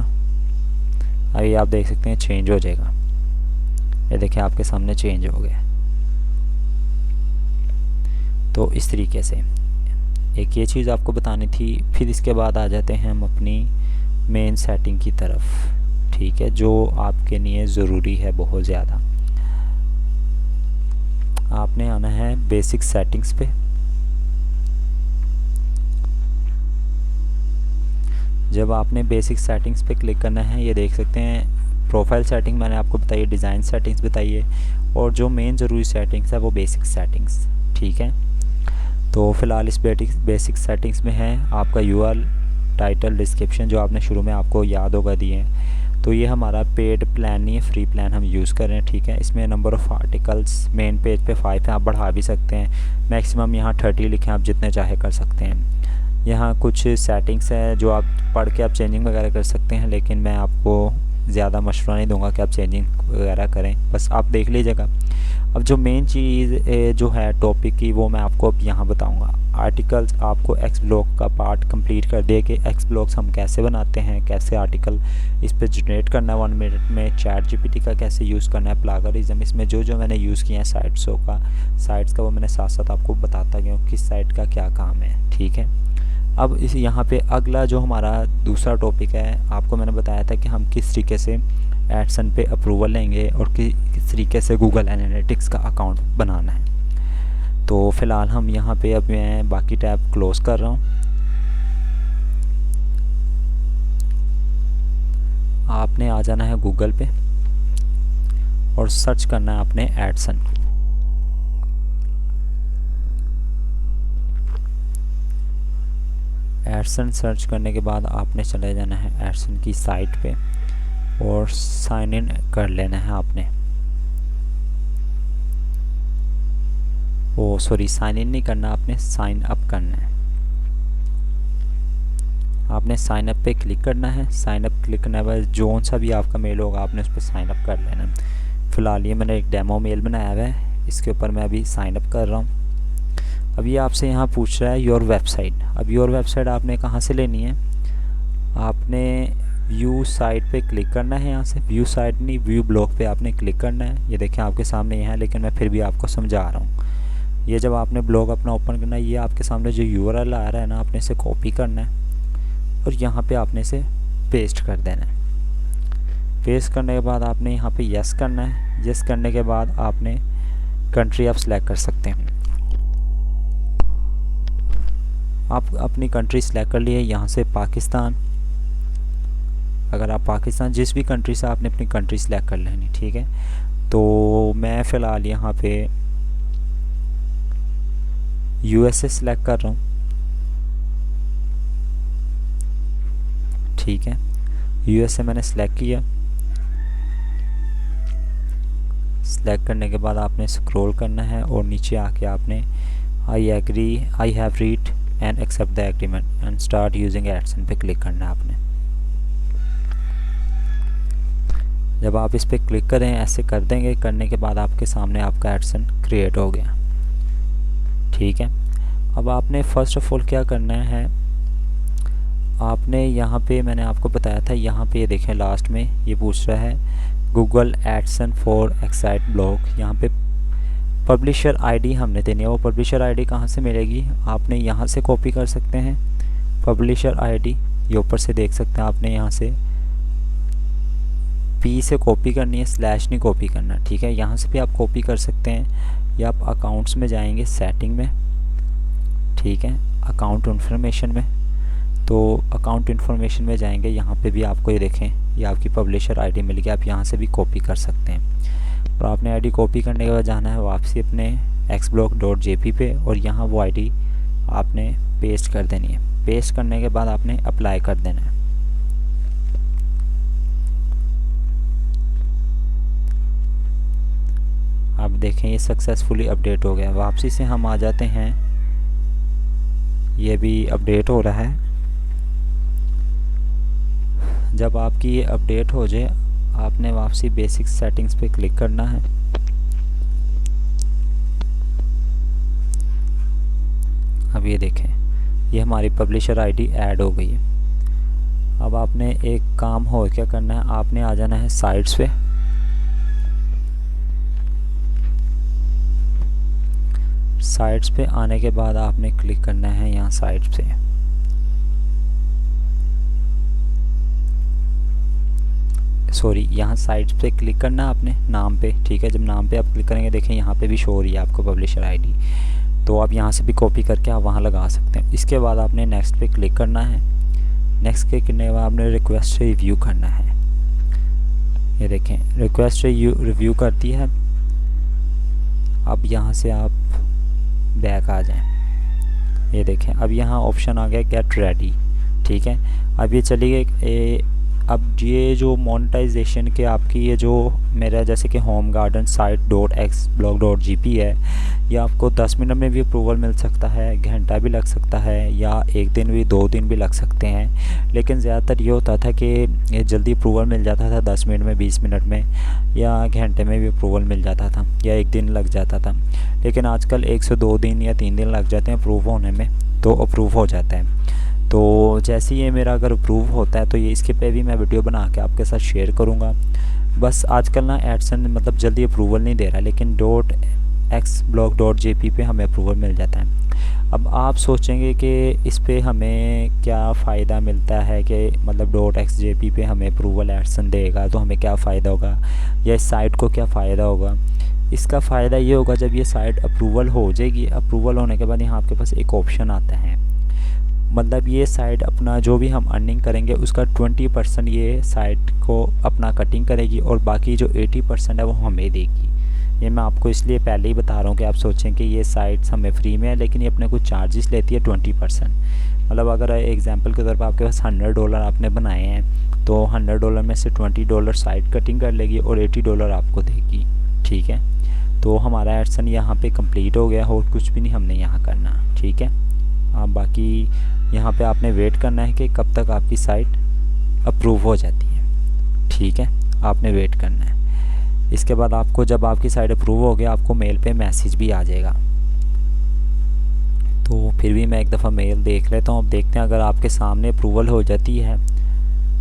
A: अभी आप देख सकते हैं चेंज हो जाएगा। ये देखें आपके सामने चेंज हो गया। तो इस तरीके से एक ये चीज़ आपको बतानी थी। फिर इसके बाद आ जाते हैं हम अपनी मेन सेटिंग की तरफ, ठीक है, जो आपके लिए ज़रूरी है बहुत ज़्यादा। आपने आना है बेसिक सेटिंग्स पे। जब आपने बेसिक सेटिंग्स पे क्लिक करना है, ये देख सकते हैं प्रोफाइल सेटिंग मैंने आपको बताई है, डिज़ाइन सेटिंग्स बताई है, और जो मेन ज़रूरी सेटिंग्स है वो बेसिक सेटिंग्स, ठीक है। तो फ़िलहाल इस बेसिक सेटिंग्स में है आपका यूआरएल, टाइटल, डिस्क्रिप्शन, जो आपने शुरू में आपको याद होगा दिए हैं। तो ये हमारा पेड प्लान नहीं है, फ्री प्लान हम यूज़ कर रहे हैं, ठीक है। इसमें number of articles main page पे 5 है, आप बढ़ा भी सकते हैं, मैक्सिमम यहाँ 30 लिखें, आप जितने चाहे कर सकते हैं। यहाँ कुछ सेटिंग्स है जो आप पढ़ के आप चेंजिंग वगैरह कर सकते हैं, लेकिन मैं आपको ज़्यादा मशवरा नहीं दूंगा कि आप चेंजिंग वगैरह करें, बस आप देख लीजिएगा। अब जो मेन चीज़ जो है टॉपिक की, वो मैं आपको अब यहाँ बताऊंगा। आर्टिकल्स आपको एक्स ब्लॉक का पार्ट कंप्लीट कर दिए कि एक्स ब्लॉक्स हम कैसे बनाते हैं, कैसे आर्टिकल इस पर जनरेट करना है 1 मिनट में, चैट जीपीटी का कैसे यूज़ करना है, प्लागरिज्म, इसमें जो जो मैंने यूज़ किया है साइट्स का वो मैंने साथ साथ आपको बताता गया हूँ किस साइट का क्या काम है, ठीक है। अब इस यहाँ पे अगला जो हमारा दूसरा टॉपिक है, आपको मैंने बताया था कि हम किस तरीके से एडसन पे अप्रूवल लेंगे और किस तरीके से गूगल एनालिटिक्स का अकाउंट बनाना है। तो फ़िलहाल हम यहाँ पे अब मैं बाकी टैब क्लोज़ कर रहा हूँ। आपने आ जाना है गूगल पे और सर्च करना है आपने एडसन। एडसन सर्च करने के बाद आपने चले जाना है एडसन की साइट पे और साइन इन कर लेना है आपने। ओ सॉरी, साइन इन नहीं करना, आपने साइन अप करना है। आपने साइन अप पे क्लिक करना है। साइन अप क्लिक करने के बाद जो सा भी आपका मेल होगा आपने उस पर साइन अप कर लेना है। फ़िलहाल ये मैंने एक डेमो मेल बनाया हुआ है, इसके ऊपर मैं अभी साइन अप कर रहा हूँ। अब ये आपसे यहाँ पूछ रहा है योर वेबसाइट। अब योर वेबसाइट आपने कहाँ से लेनी है, आपने व्यू साइट पे क्लिक करना है। यहाँ से व्यू साइट नहीं, व्यू ब्लॉग पे आपने क्लिक करना है। ये देखें आपके सामने ये है, लेकिन मैं फिर भी आपको समझा रहा हूँ। ये जब आपने ब्लॉग अपना ओपन करना है, ये आपके सामने जो यूआरएल आ रहा है ना, आपने इसे कॉपी करना है और यहाँ पे आपने इसे पेस्ट कर देना है। पेस्ट करने के बाद आपने यहाँ पे यस करना है। यस करने के बाद आपने कंट्री आप सिलेक्ट कर सकते हैं। आप अपनी कंट्री सिलेक्ट कर लिए, यहाँ से पाकिस्तान। अगर आप पाकिस्तान जिस भी कंट्री से, आपने अपनी कंट्री सिलेक्ट कर लेनी, ठीक है। तो मैं फ़िलहाल यहाँ पे यूएसए सिलेक्ट कर रहा हूँ, ठीक है। यूएसए मैंने सिलेक्ट किया। सिलेक्ट करने के बाद आपने स्क्रॉल करना है और नीचे आके आपने I agree, I have read and accept the agreement and start using AdSense पे क्लिक करना है आपने। जब आप इस पर क्लिक करें, ऐसे कर देंगे, करने के बाद आपके सामने आपका एडसन क्रिएट हो गया, ठीक है। अब आपने फ़र्स्ट ऑफ ऑल क्या करना है, आपने यहाँ पे मैंने आपको बताया था, यहाँ पे ये देखें लास्ट में ये पूछ रहा है Google Edson for excite blog. यहाँ पे पब्लिशर आईडी हमने देनी है। वो पब्लिशर आईडी कहाँ से मिलेगी, आपने यहाँ से कॉपी कर सकते हैं पब्लिशर आईडी। ये ऊपर से देख सकते हैं, आपने यहाँ से पी से कॉपी करनी है, स्लैश नहीं कॉपी करना, ठीक है। यहाँ से भी आप कॉपी कर सकते हैं, या आप अकाउंट्स में जाएंगे, सेटिंग में, ठीक है, अकाउंट इन्फॉर्मेशन में। तो अकाउंट इन्फॉर्मेशन में जाएंगे, यहाँ पे भी आपको ये देखें, ये आपकी पब्लिशर आईडी मिल गई। आप यहाँ से भी कॉपी कर सकते हैं। और आपने आईडी कॉपी करने के बाद जाना है वापसी अपने xblog.jp पे और यहाँ वो आईडी आपने पेस्ट कर देनी है। पेस्ट करने के बाद आपने अप्लाई कर देना है। आप देखें ये सक्सेसफुली अपडेट हो गया। वापसी से हम आ जाते हैं, ये भी अपडेट हो रहा है। जब आपकी ये अपडेट हो जाए, आपने वापसी बेसिक सेटिंग्स पे क्लिक करना है। अब ये देखें, ये हमारी पब्लिशर आईडी ऐड हो गई है। अब आपने एक काम हो क्या करना है, आपने आ जाना है साइट्स पे। साइट्स पे आने के बाद आपने क्लिक करना है यहाँ साइट्स पे। सॉरी, यहाँ साइट्स पे क्लिक करना आपने नाम पे, ठीक है। जब नाम पे आप क्लिक करेंगे देखें यहाँ पे भी शो हो रही है आपको पब्लिशर आईडी, तो आप यहाँ से भी कॉपी करके आप वहाँ लगा सकते हैं। इसके बाद आपने नेक्स्ट पे क्लिक करना है। नेक्स्ट क्लिक करने के बाद आपने रिक्वेस्ट रिव्यू करना है। ये देखें रिक्वेस्ट रिव्यू करती है। अब यहाँ से आप बैक आ जाएं। ये देखें अब यहाँ ऑप्शन आ गया गेट रेडी, ठीक है। अब ये चली गई। अब ये जो मोनेटाइजेशन के आपकी ये जो मेरा जैसे कि होम गार्डन साइट .xblog.gp है, ये आपको 10 मिनट में भी अप्रूवल मिल सकता है, घंटा भी लग सकता है, या एक दिन भी 2 दिन भी लग सकते हैं। लेकिन ज़्यादातर ये होता था कि ये जल्दी अप्रूवल मिल जाता था 10 मिनट में, 20 मिनट में, या घंटे में भी अप्रूवल मिल जाता था, या एक दिन लग जाता था। लेकिन आजकल 1 से 2 दिन या 3 दिन लग जाते हैं अप्रूव होने में, तो अप्रूव हो जाता है। तो जैसे ये मेरा अगर अप्रूव होता है तो ये इसके पे भी मैं वीडियो बना के आपके साथ शेयर करूँगा। बस आजकल ना एडसन मतलब जल्दी अप्रूवल नहीं दे रहा, लेकिन .xblog.jp पे हमें अप्रूवल मिल जाता है। अब आप सोचेंगे कि इस पे हमें क्या फ़ायदा मिलता है, कि मतलब .xjp पे हमें अप्रूवल एडसन देगा तो हमें क्या फ़ायदा होगा, या इस साइट को क्या फ़ायदा होगा। इसका फ़ायदा ये होगा जब ये साइट अप्रूवल हो जाएगी, अप्रूवल होने के बाद यहाँ आपके पास एक ऑप्शन आता है, मतलब ये साइट अपना जो भी हम अर्निंग करेंगे उसका 20% ये साइट को अपना कटिंग करेगी, और बाकी जो 80% है वो हमें देगी। ये मैं आपको इसलिए पहले ही बता रहा हूँ कि आप सोचें कि ये साइट्स हमें फ्री में है, लेकिन ये अपने कुछ चार्जेस लेती है 20%। मतलब अगर एग्जांपल के तौर पर आपके पास $100 आपने बनाए हैं, तो $100 में से $20 साइट कटिंग कर लेगी और $80 आपको देगी, ठीक है। तो हमारा एडसन यहाँ पे कंप्लीट हो गया, और कुछ भी नहीं हमने यहाँ करना, ठीक है। बाकी यहाँ पे आपने वेट करना है कि कब तक आपकी साइट अप्रूव हो जाती है, ठीक है। आपने वेट करना है। इसके बाद आपको जब आपकी साइट अप्रूव हो गया आपको मेल पे मैसेज भी आ जाएगा। तो फिर भी मैं एक दफ़ा मेल देख लेता हूँ। अब देखते हैं अगर आपके सामने अप्रूवल हो जाती है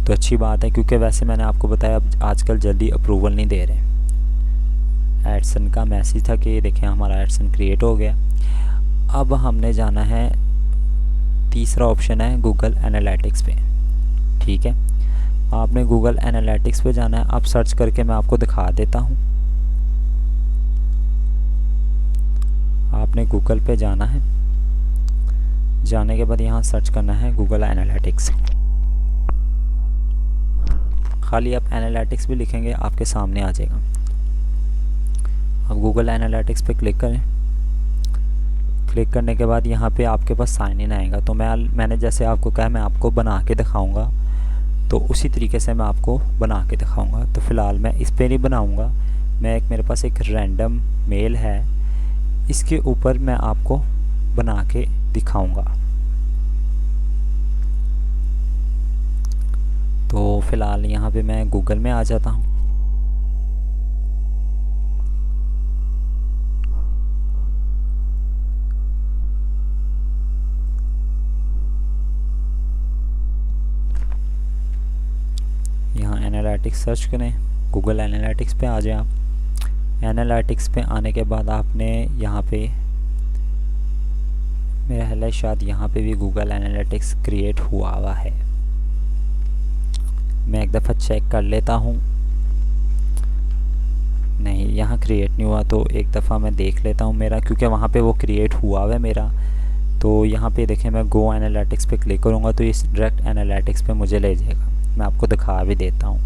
A: तो अच्छी बात है, क्योंकि वैसे मैंने आपको बताया अब आजकल जल्दी अप्रूवल नहीं दे रहे। एडसन का मैसेज था कि देखें हमारा एडसन क्रिएट हो गया। अब हमने जाना है, तीसरा ऑप्शन है गूगल एनालिटिक्स पे, ठीक है। आपने गूगल एनालिटिक्स पे जाना है। आप सर्च करके मैं आपको दिखा देता हूँ। आपने गूगल पे जाना है, जाने के बाद यहाँ सर्च करना है गूगल एनालिटिक्स। खाली आप एनालिटिक्स भी लिखेंगे आपके सामने आ जाएगा। अब गूगल एनालिटिक्स पे क्लिक करें। क्लिक करने के बाद यहाँ पे आपके पास साइन इन आएगा। तो मैंने जैसे आपको कहा मैं आपको बना के दिखाऊंगा, तो उसी तरीके से मैं आपको बना के दिखाऊंगा। तो फ़िलहाल मैं इस पे नहीं बनाऊंगा, मेरे पास एक रैंडम मेल है, इसके ऊपर मैं आपको बना के दिखाऊंगा। तो फ़िलहाल यहाँ पे मैं गूगल में आ जाता हूँ। यहाँ एनालिटिक्स सर्च करें, गूगल एनालिटिक्स पे आ जाए आप। एनालिटिक्स पे आने के बाद आपने यहाँ पे, मेरा ख्याल है शायद यहाँ पे भी गूगल एनालिटिक्स क्रिएट हुआ है। मैं एक दफ़ा चेक कर लेता हूँ। नहीं, यहाँ क्रिएट नहीं हुआ, तो एक दफ़ा मैं देख लेता हूँ मेरा, क्योंकि वहाँ पे वो क्रिएट हुआ है मेरा। तो यहाँ पे देखें मैं गो एनालिटिक्स पे क्लिक करूँगा तो इस डायरेक्ट एनालिटिक्स पे मुझे ले जाएगा। मैं आपको दिखा भी देता हूँ,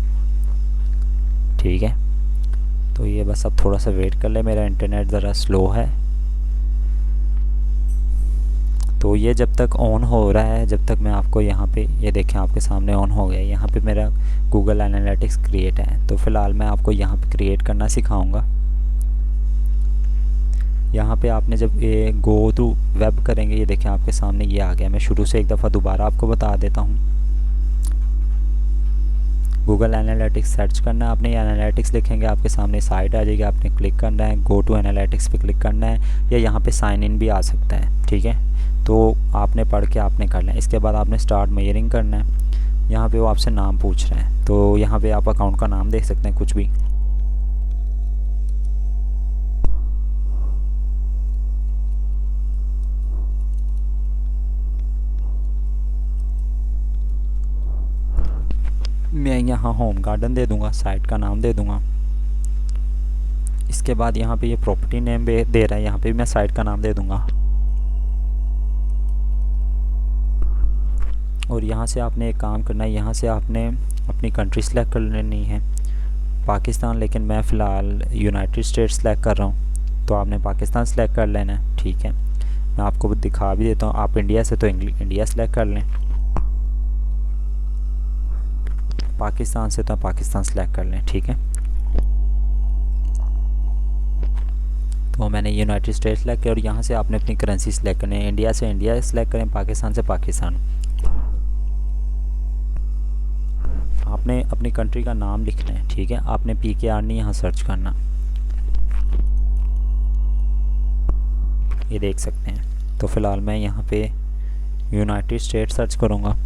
A: ठीक है। तो ये बस अब थोड़ा सा वेट कर ले, मेरा इंटरनेट ज़रा स्लो है। तो ये जब तक ऑन हो रहा है, जब तक मैं आपको यहाँ पे, ये देखें आपके सामने ऑन हो गया। यहाँ पे मेरा गूगल एनालिटिक्स क्रिएट है। तो फ़िलहाल मैं आपको यहाँ पे क्रिएट करना सिखाऊंगा। यहाँ पे आपने जब ये गो टू वेब करेंगे, ये देखें आपके सामने ये आ गया। मैं शुरू से एक दफ़ा दोबारा आपको बता देता हूँ। गूगल एनालिटिक्स सर्च करना है आपने, एनालिटिक्स लिखेंगे आपके सामने साइट आ जाएगी। आपने क्लिक करना है, गो टू एनालिटिक्स पे क्लिक करना है, या यहाँ पे साइन इन भी आ सकता है, ठीक है। तो आपने पढ़ के आपने करना है। इसके बाद आपने स्टार्ट मेयरिंग करना है। यहाँ पे वो आपसे नाम पूछ रहे हैं, तो यहाँ पे आप अकाउंट का नाम देख सकते हैं, कुछ भी। मैं यहाँ होम गार्डन दे दूँगा, साइट का नाम दे दूँगा। इसके बाद यहाँ पे ये प्रॉपर्टी नेम दे रहा है, यहाँ पे भी मैं साइट का नाम दे दूँगा। और यहाँ से आपने एक काम करना है, यहाँ से आपने अपनी कंट्री सेलेक्ट कर लेनी है, पाकिस्तान, लेकिन मैं फ़िलहाल यूनाइटेड स्टेट्स सेलेक्ट कर रहा हूँ, तो आपने पाकिस्तान सेलेक्ट कर लेना है। ठीक है, मैं आपको दिखा भी देता हूँ। आप इंडिया से तो इंडिया सेलेक्ट कर लें, पाकिस्तान से तो पाकिस्तान सेलेक्ट कर लें। ठीक है, तो मैंने यूनाइटेड स्टेट्स सेलेक्ट किया और यहाँ से आपने अपनी करेंसी सेलेक्ट करनी है। इंडिया से इंडिया सेलेक्ट करें, पाकिस्तान से पाकिस्तान। आपने अपनी कंट्री का नाम लिखना है। ठीक है, आपने PKR नहीं यहाँ सर्च करना, ये देख सकते हैं। तो फ़िलहाल मैं यहाँ पे यूनाइटेड स्टेट्स सर्च करूँगा।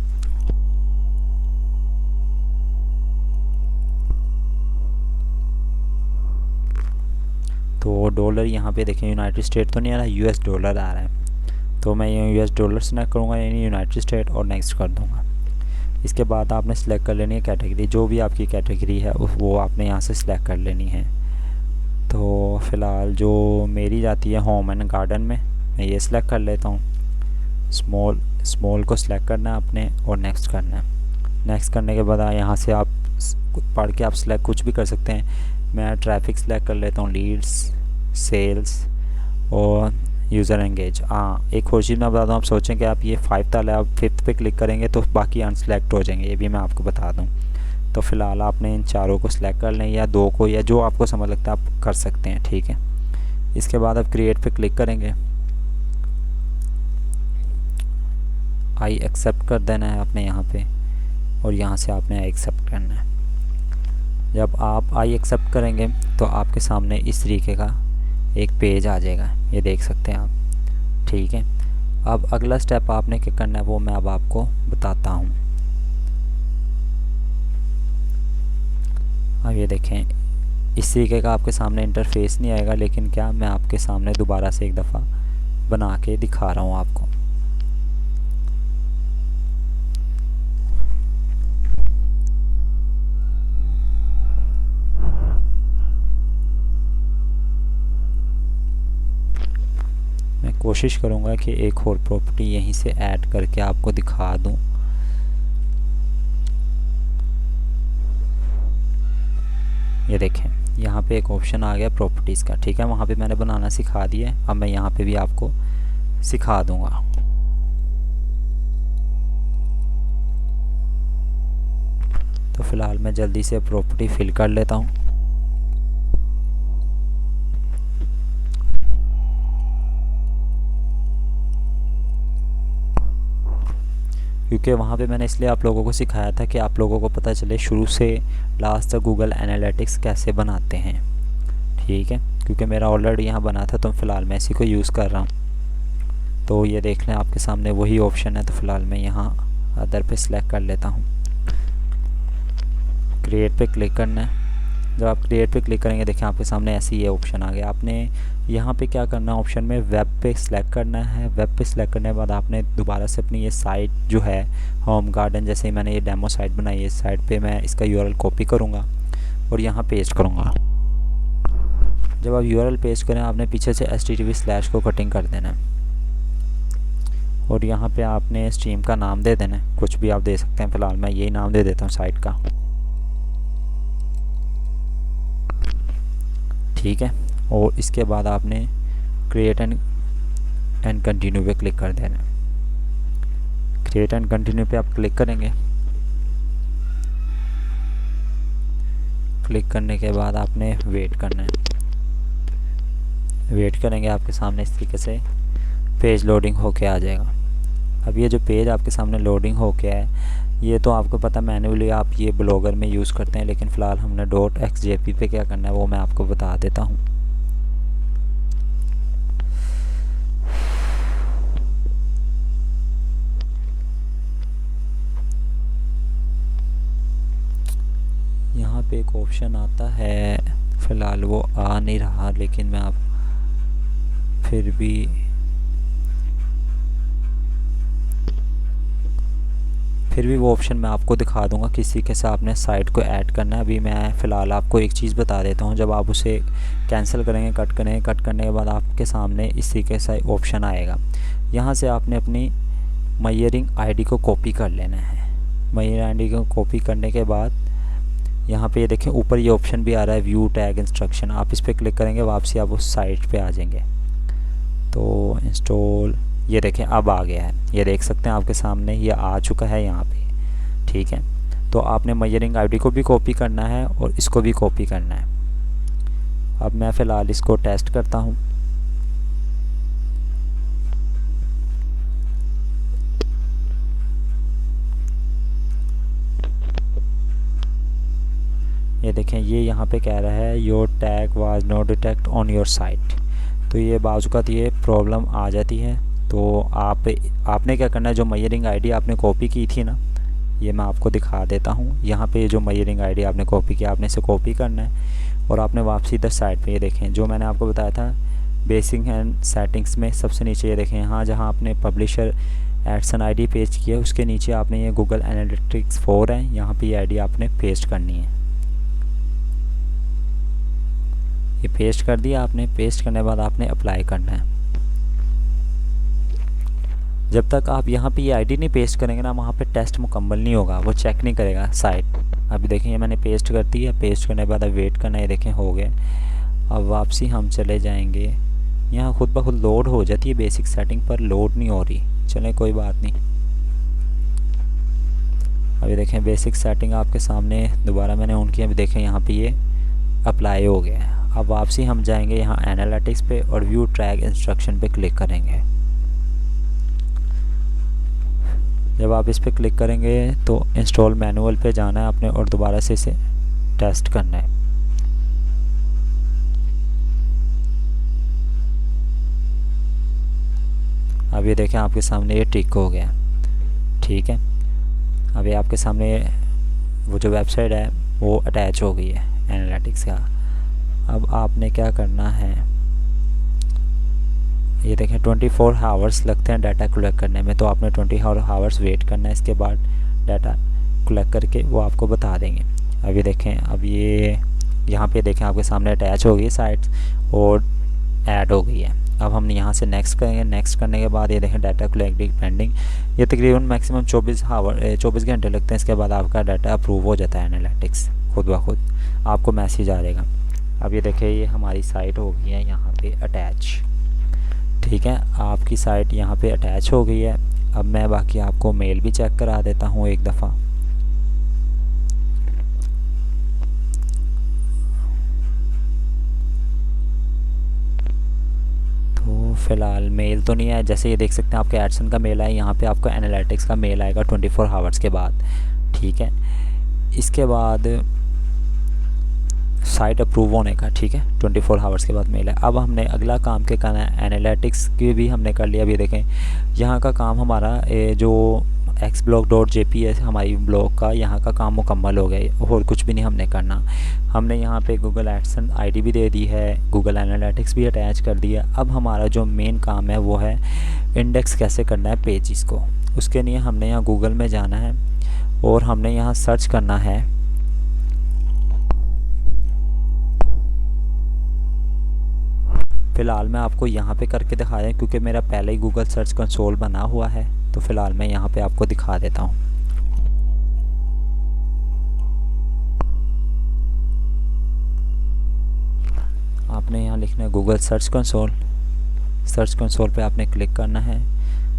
A: तो डॉलर यहाँ पे देखें, यूनाइटेड स्टेट तो नहीं आ रहा, US डॉलर आ रहा है, तो मैं ये US डॉलर सेलेक्ट करूँगा, यानी यूनाइटेड स्टेट, और नेक्स्ट कर दूँगा। इसके बाद आपने सेलेक्ट कर लेनी है कैटेगरी, जो भी आपकी कैटेगरी है वो आपने यहाँ से सिलेक्ट कर लेनी है। तो फ़िलहाल जो मेरी जाती है होम एंड गार्डन में, मैं ये सिलेक्ट कर लेता हूँ। स्मॉल को सिलेक्ट करना है आपने और नेक्स्ट करना है। नेक्स्ट करने के बाद यहाँ से आप पढ़ के आप सिलेक्ट कुछ भी कर सकते हैं। मैं ट्रैफिक सिलेक्ट कर लेता हूँ, लीड्स, सेल्स और यूज़र एंगेज। हाँ, एक और चीज़ मैं बता दूँ, आप सोचें कि आप ये 5 डाला, आप 5th पे क्लिक करेंगे तो बाकी अनसेलेक्ट हो जाएंगे, ये भी मैं आपको बता दूँ। तो फ़िलहाल आपने इन चारों को सिलेक्ट कर लें, या 2 को, या जो आपको समझ लगता है आप कर सकते हैं। ठीक है, इसके बाद आप क्रिएट पे क्लिक करेंगे, आई एक्सेप्ट कर देना है आपने यहाँ पे, और यहाँ से आपने आई एक्सेप्ट करना है। जब आप आई एक्सेप्ट करेंगे तो आपके सामने इस तरीके का एक पेज आ जाएगा, ये देख सकते हैं आप। ठीक है, अब अगला स्टेप आपने क्या करना है वो मैं अब आपको बताता हूँ। अब ये देखें, इस तरीके का आपके सामने इंटरफेस नहीं आएगा, लेकिन क्या मैं आपके सामने दोबारा से एक दफ़ा बना के दिखा रहा हूँ आपको। मैं कोशिश करूँगा कि एक और प्रॉपर्टी यहीं से ऐड करके आपको दिखा दूँ। ये देखें, यहाँ पे एक ऑप्शन आ गया प्रॉपर्टीज़ का। ठीक है, वहाँ पे मैंने बनाना सिखा दिया है, अब मैं यहाँ पे भी आपको सिखा दूँगा। तो फ़िलहाल मैं जल्दी से प्रॉपर्टी फिल कर लेता हूँ। क्योंकि वहाँ पे मैंने इसलिए आप लोगों को सिखाया था कि आप लोगों को पता चले शुरू से लास्ट तक गूगल एनालिटिक्स कैसे बनाते हैं। ठीक है, क्योंकि मेरा ऑलरेडी यहाँ बना था, तो फ़िलहाल मैं इसी को यूज़ कर रहा हूँ। तो ये देख लें, आपके सामने वही ऑप्शन है। तो फ़िलहाल मैं यहाँ अदर पे सिलेक्ट कर लेता हूँ, क्रिएट पे क्लिक करना है। जब आप क्रिएट पे क्लिक करेंगे, देखें आपके सामने ऐसे ये ऑप्शन आ गया। आपने यहाँ पे क्या करना है, ऑप्शन में वेब पे सिलेक्ट करना है। वेब पे सिलेक्ट करने के बाद आपने दोबारा से अपनी ये साइट जो है होम गार्डन, जैसे ही मैंने ये डेमो साइट बनाई है, इस साइट पे मैं इसका URL कॉपी करूँगा और यहाँ पेस्ट करूँगा। जब आप URL पेस्ट करें, आपने पीछे से http/ को कटिंग कर देना है और यहाँ पे आपने स्ट्रीम का नाम दे देना है, कुछ भी आप दे सकते हैं। फ़िलहाल मैं यही नाम दे देता हूँ साइट का। ठीक है, और इसके बाद आपने क्रिएट एंड कंटिन्यू पे क्लिक कर देना है। क्रिएट एंड कंटिन्यू पे आप क्लिक करेंगे। क्लिक करने के बाद आपने वेट करना है। वेट करेंगे, आपके सामने इस तरीके से पेज लोडिंग होके आ जाएगा। अब ये जो पेज आपके सामने लोडिंग होके है, ये तो आपको पता मैन्युअली आप ये ब्लॉगर में यूज़ करते हैं, लेकिन फ़िलहाल हमने .xjp पे क्या करना है वो मैं आपको बता देता हूँ। यहाँ पे एक ऑप्शन आता है, फ़िलहाल वो आ नहीं रहा, लेकिन मैं आप फिर फिर भी वो ऑप्शन मैं आपको दिखा दूंगा किस तरीके से आपने साइट को ऐड करना है। अभी मैं फ़िलहाल आपको एक चीज़ बता देता हूँ। जब आप उसे कैंसिल करेंगे, कट करने के बाद आपके सामने इस तरीके से ऑप्शन आएगा। यहाँ से आपने अपनी मयरिंग आईडी को कॉपी कर लेना है। मयरिंग आईडी को कॉपी करने के बाद यहाँ पे ये देखें ऊपर ये ऑप्शन भी आ रहा है व्यू टैग इंस्ट्रक्शन। आप इस पर क्लिक करेंगे, वापसी आप उस साइट पे आ जाएंगे। तो इंस्टॉल, ये देखें अब आ गया है। ये देख सकते हैं आपके सामने ये आ चुका है यहाँ पे। ठीक है, तो आपने मयरिंग आईडी को भी कॉपी करना है और इसको भी कॉपी करना है। अब मैं फ़िलहाल इसको टेस्ट करता हूँ। ये देखें ये यहाँ पे कह रहा है your tag was not detect on your site. तो ये बाज़ ये प्रॉब्लम आ जाती है। तो आपने क्या करना है, जो मयरिंग आईडी आपने कॉपी की थी ना, ये मैं आपको दिखा देता हूँ। यहाँ पे जो मयरिंग आईडी आपने कॉपी किया, आपने इसे कॉपी करना है और आपने वापसी इधर साइड पे ये देखें जो मैंने आपको बताया था बेसिक एंड सेटिंग्स में सबसे नीचे ये देखें यहाँ जहाँ आपने पब्लिशर एडसन आईडी पेस्ट किया है उसके नीचे आपने ये गूगल एनालिटिक्स 4 है, यहाँ पे ये आईडी आपने पेस्ट करनी है। ये पेस्ट कर दिया आपने। पेस्ट करने के बाद आपने अप्लाई करना है। जब तक आप यहाँ पे ये आईडी नहीं पेस्ट करेंगे ना, वहाँ पे टेस्ट मुकम्मल नहीं होगा, वो चेक नहीं करेगा साइट। अभी देखें ये मैंने पेस्ट कर दी है। पेस्ट करने के बाद अब वेट करना है। ये देखें हो गए। अब वापसी हम चले जाएंगे। यहाँ खुद ब खुद लोड हो जाती है बेसिक सेटिंग, पर लोड नहीं हो रही। चलें कोई बात नहीं। अभी देखें बेसिक सेटिंग आपके सामने दोबारा मैंने ऑन किया। अभी देखें यहाँ पे ये अप्लाई हो गया है। अब वापसी हम जाएंगे यहाँ एनालिटिक्स पे और व्यू ट्रैक इंस्ट्रक्शन पे क्लिक करेंगे। जब आप इस पे क्लिक करेंगे तो इंस्टॉल मैनुअल पे जाना है आपने और दोबारा से इसे टेस्ट करना है। अब ये देखें आपके सामने ये टिक हो गया। ठीक है, अभी आपके सामने वो जो वेबसाइट है वो अटैच हो गई है एनालिटिक्स का। अब आपने क्या करना है, ये देखें 24 आवर्स लगते हैं डाटा कलेक्ट करने में। तो आपने 24 आवर्स वेट करना है। इसके बाद डाटा कलेक्ट करके वो आपको बता देंगे। अभी देखें अब ये यहाँ पे देखें आपके सामने अटैच हो गई साइट और ऐड हो गई है। अब हम यहाँ से नेक्स्ट करेंगे। नेक्स्ट करने के बाद ये देखें डाटा कलेक्टिंग पेंडिंग। ये तकरीबन मैक्सिमम 24 घंटे लगते हैं। इसके बाद आपका डाटा अप्रूव हो जाता है एनालिटिक्स खुद ब खुद, आपको मैसेज आ जाएगा। अब ये देखें ये हमारी साइट हो गई है यहाँ पे अटैच। ठीक है, आपकी साइट यहाँ पे अटैच हो गई है। अब मैं बाकी आपको मेल भी चेक करा देता हूँ एक दफ़ा। तो फ़िलहाल मेल तो नहीं है। जैसे ये देख सकते हैं आपके एडसन का मेल है, यहाँ पे आपको एनालिटिक्स का मेल आएगा 24 आवर्स के बाद। ठीक है, इसके बाद साइट अप्रूव होने का। ठीक है, 24 आवर्स के बाद मेल है। अब हमने अगला काम क्या करना है, एनालिटिक्स की भी हमने कर लिया। अभी देखें यहाँ का काम हमारा जो xblog.jp है हमारी ब्लॉग का, यहाँ का काम मुकम्मल हो गया और कुछ भी नहीं हमने करना। हमने यहाँ पे गूगल एडसन आईडी भी दे दी है, गूगल एनालिटिक्स भी अटैच कर दिया। अब हमारा जो मेन काम है वो है इंडेक्स कैसे करना है पेजेस को। उसके लिए हमने यहाँ गूगल में जाना है और हमने यहाँ सर्च करना है फ़िलहाल मैं आपको यहाँ पे करके दिखा रहा हूँ क्योंकि मेरा पहले ही गूगल सर्च कंसोल बना हुआ है। तो फ़िलहाल मैं यहाँ पे आपको दिखा देता हूँ। आपने यहाँ लिखना है Google search console. Search console पे आपने क्लिक करना है।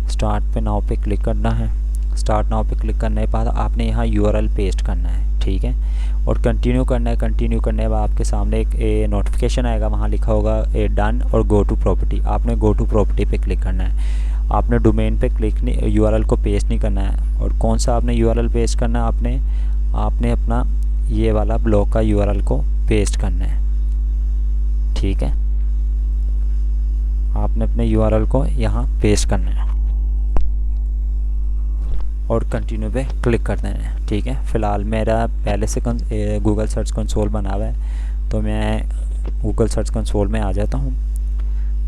A: स्टार्ट पे नाउ पे क्लिक करना है। स्टार्ट नाउ पे क्लिक करने के बाद आपने यहाँ यूआरएल पेस्ट करना है। ठीक है, और कंटिन्यू करना है। कंटिन्यू करने के बाद आपके सामने एक नोटिफिकेशन आएगा, वहाँ लिखा होगा डन और गो टू प्रॉपर्टी। आपने गो टू प्रॉपर्टी पे क्लिक करना है। आपने डोमेन पे क्लिक नहीं, यूआरएल को पेस्ट नहीं करना है। और कौन सा आपने यूआरएल पेस्ट करना है, आपने अपना ये वाला ब्लॉग का यूआरएल को पेस्ट करना है। ठीक है, आपने अपने यूआरएल को यहाँ पेस्ट करना है और कंटिन्यू पे क्लिक कर देना है। ठीक है, फ़िलहाल मेरा पहले से गूगल सर्च कंसोल बना हुआ है तो मैं गूगल सर्च कंसोल में आ जाता हूँ।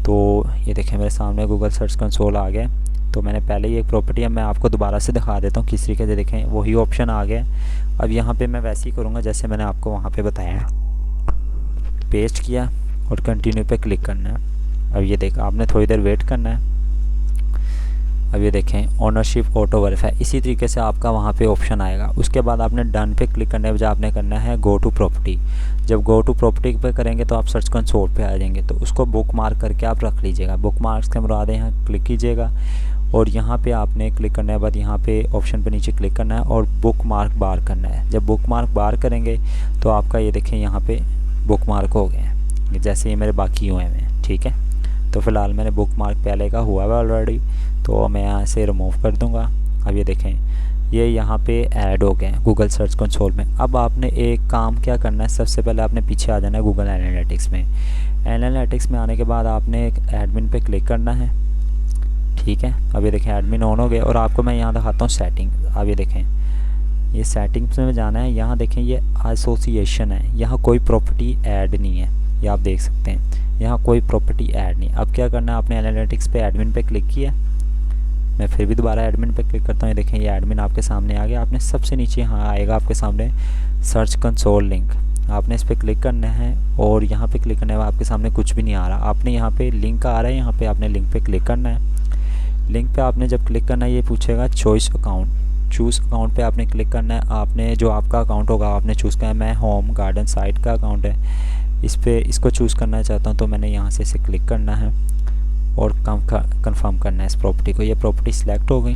A: तो ये देखें मेरे सामने गूगल सर्च कंसोल आ गया। तो मैंने पहले ही एक प्रॉपर्टी है, मैं आपको दोबारा से दिखा देता हूँ किस तरीके से। देखें वही ऑप्शन आ गया। अब यहाँ पे मैं वैसे ही करूँगा जैसे मैंने आपको वहाँ पे बताया है। पेस्ट किया और कंटिन्यू पे क्लिक करना है। अब ये देख, आपने थोड़ी देर वेट करना है। अब ये देखें ओनरशिप ऑटो वेरीफाई, इसी तरीके से आपका वहाँ पे ऑप्शन आएगा। उसके बाद आपने डन पे क्लिक करने के बजाय आपने करना है गो टू प्रॉपर्टी। जब गो टू प्रॉपर्टी पे करेंगे तो आप सर्च कंसोल पे आ जाएंगे, तो उसको बुक मार्क करके आप रख लीजिएगा। बुक मार्क्स के मुराद यहाँ क्लिक कीजिएगा और यहाँ पे आपने क्लिक करने के बाद यहाँ पे ऑप्शन पे नीचे क्लिक करना है और बुक मार्क बार करना है। जब बुक मार्क बार करेंगे तो आपका ये देखें यहाँ पे बुक मार्क हो गए हैं, जैसे ये मेरे बाकी हुए हैं। ठीक है, तो फ़िलहाल मैंने बुक मार्क पहले का हुआ है ऑलरेडी, तो मैं यहाँ से रिमूव कर दूँगा। अब ये देखें ये यहाँ पे ऐड हो गए हैं गूगल सर्च कंसोल में। अब आपने एक काम क्या करना है, सबसे पहले आपने पीछे आ जाना है गूगल एनालिटिक्स में। एनालिटिक्स में आने के बाद आपने एक एडमिन पे क्लिक करना है। ठीक है, अब ये देखें एडमिन ऑन हो गए और आपको मैं यहाँ दिखाता हूँ सेटिंग। अब ये देखें ये सेटिंग्स में जाना है। यहाँ देखें ये एसोसिएशन है, यहाँ कोई प्रॉपर्टी ऐड नहीं है, ये आप देख सकते हैं यहाँ कोई प्रॉपर्टी ऐड नहीं। अब क्या करना है, आपने एनालिटिक्स पे एडमिन पे क्लिक किया। मैं फिर भी दोबारा एडमिन पे क्लिक करता हूँ। देखें ये एडमिन आपके सामने आ गया। आपने सबसे नीचे यहाँ आएगा आपके सामने सर्च कंसोल लिंक, आपने इस पर क्लिक करना है और यहाँ पे क्लिक करने के बाद आपके सामने कुछ भी नहीं आ रहा। आपने यहाँ पे लिंक आ रहा है, यहाँ पे आपने लिंक पे क्लिक करना है। लिंक पे आपने जब क्लिक करना है ये पूछेगा चॉइस अकाउंट, चूज़ अकाउंट पे आपने क्लिक करना है। आपने जो आपका अकाउंट होगा आपने चूज़ करना है। मैं होम गार्डन साइट का अकाउंट है, इस पे इसको चूज़ करना चाहता हूँ, तो मैंने यहाँ से इसे क्लिक करना है और कंफर्म करना है इस प्रॉपर्टी को। ये प्रॉपर्टी सिलेक्ट हो गई।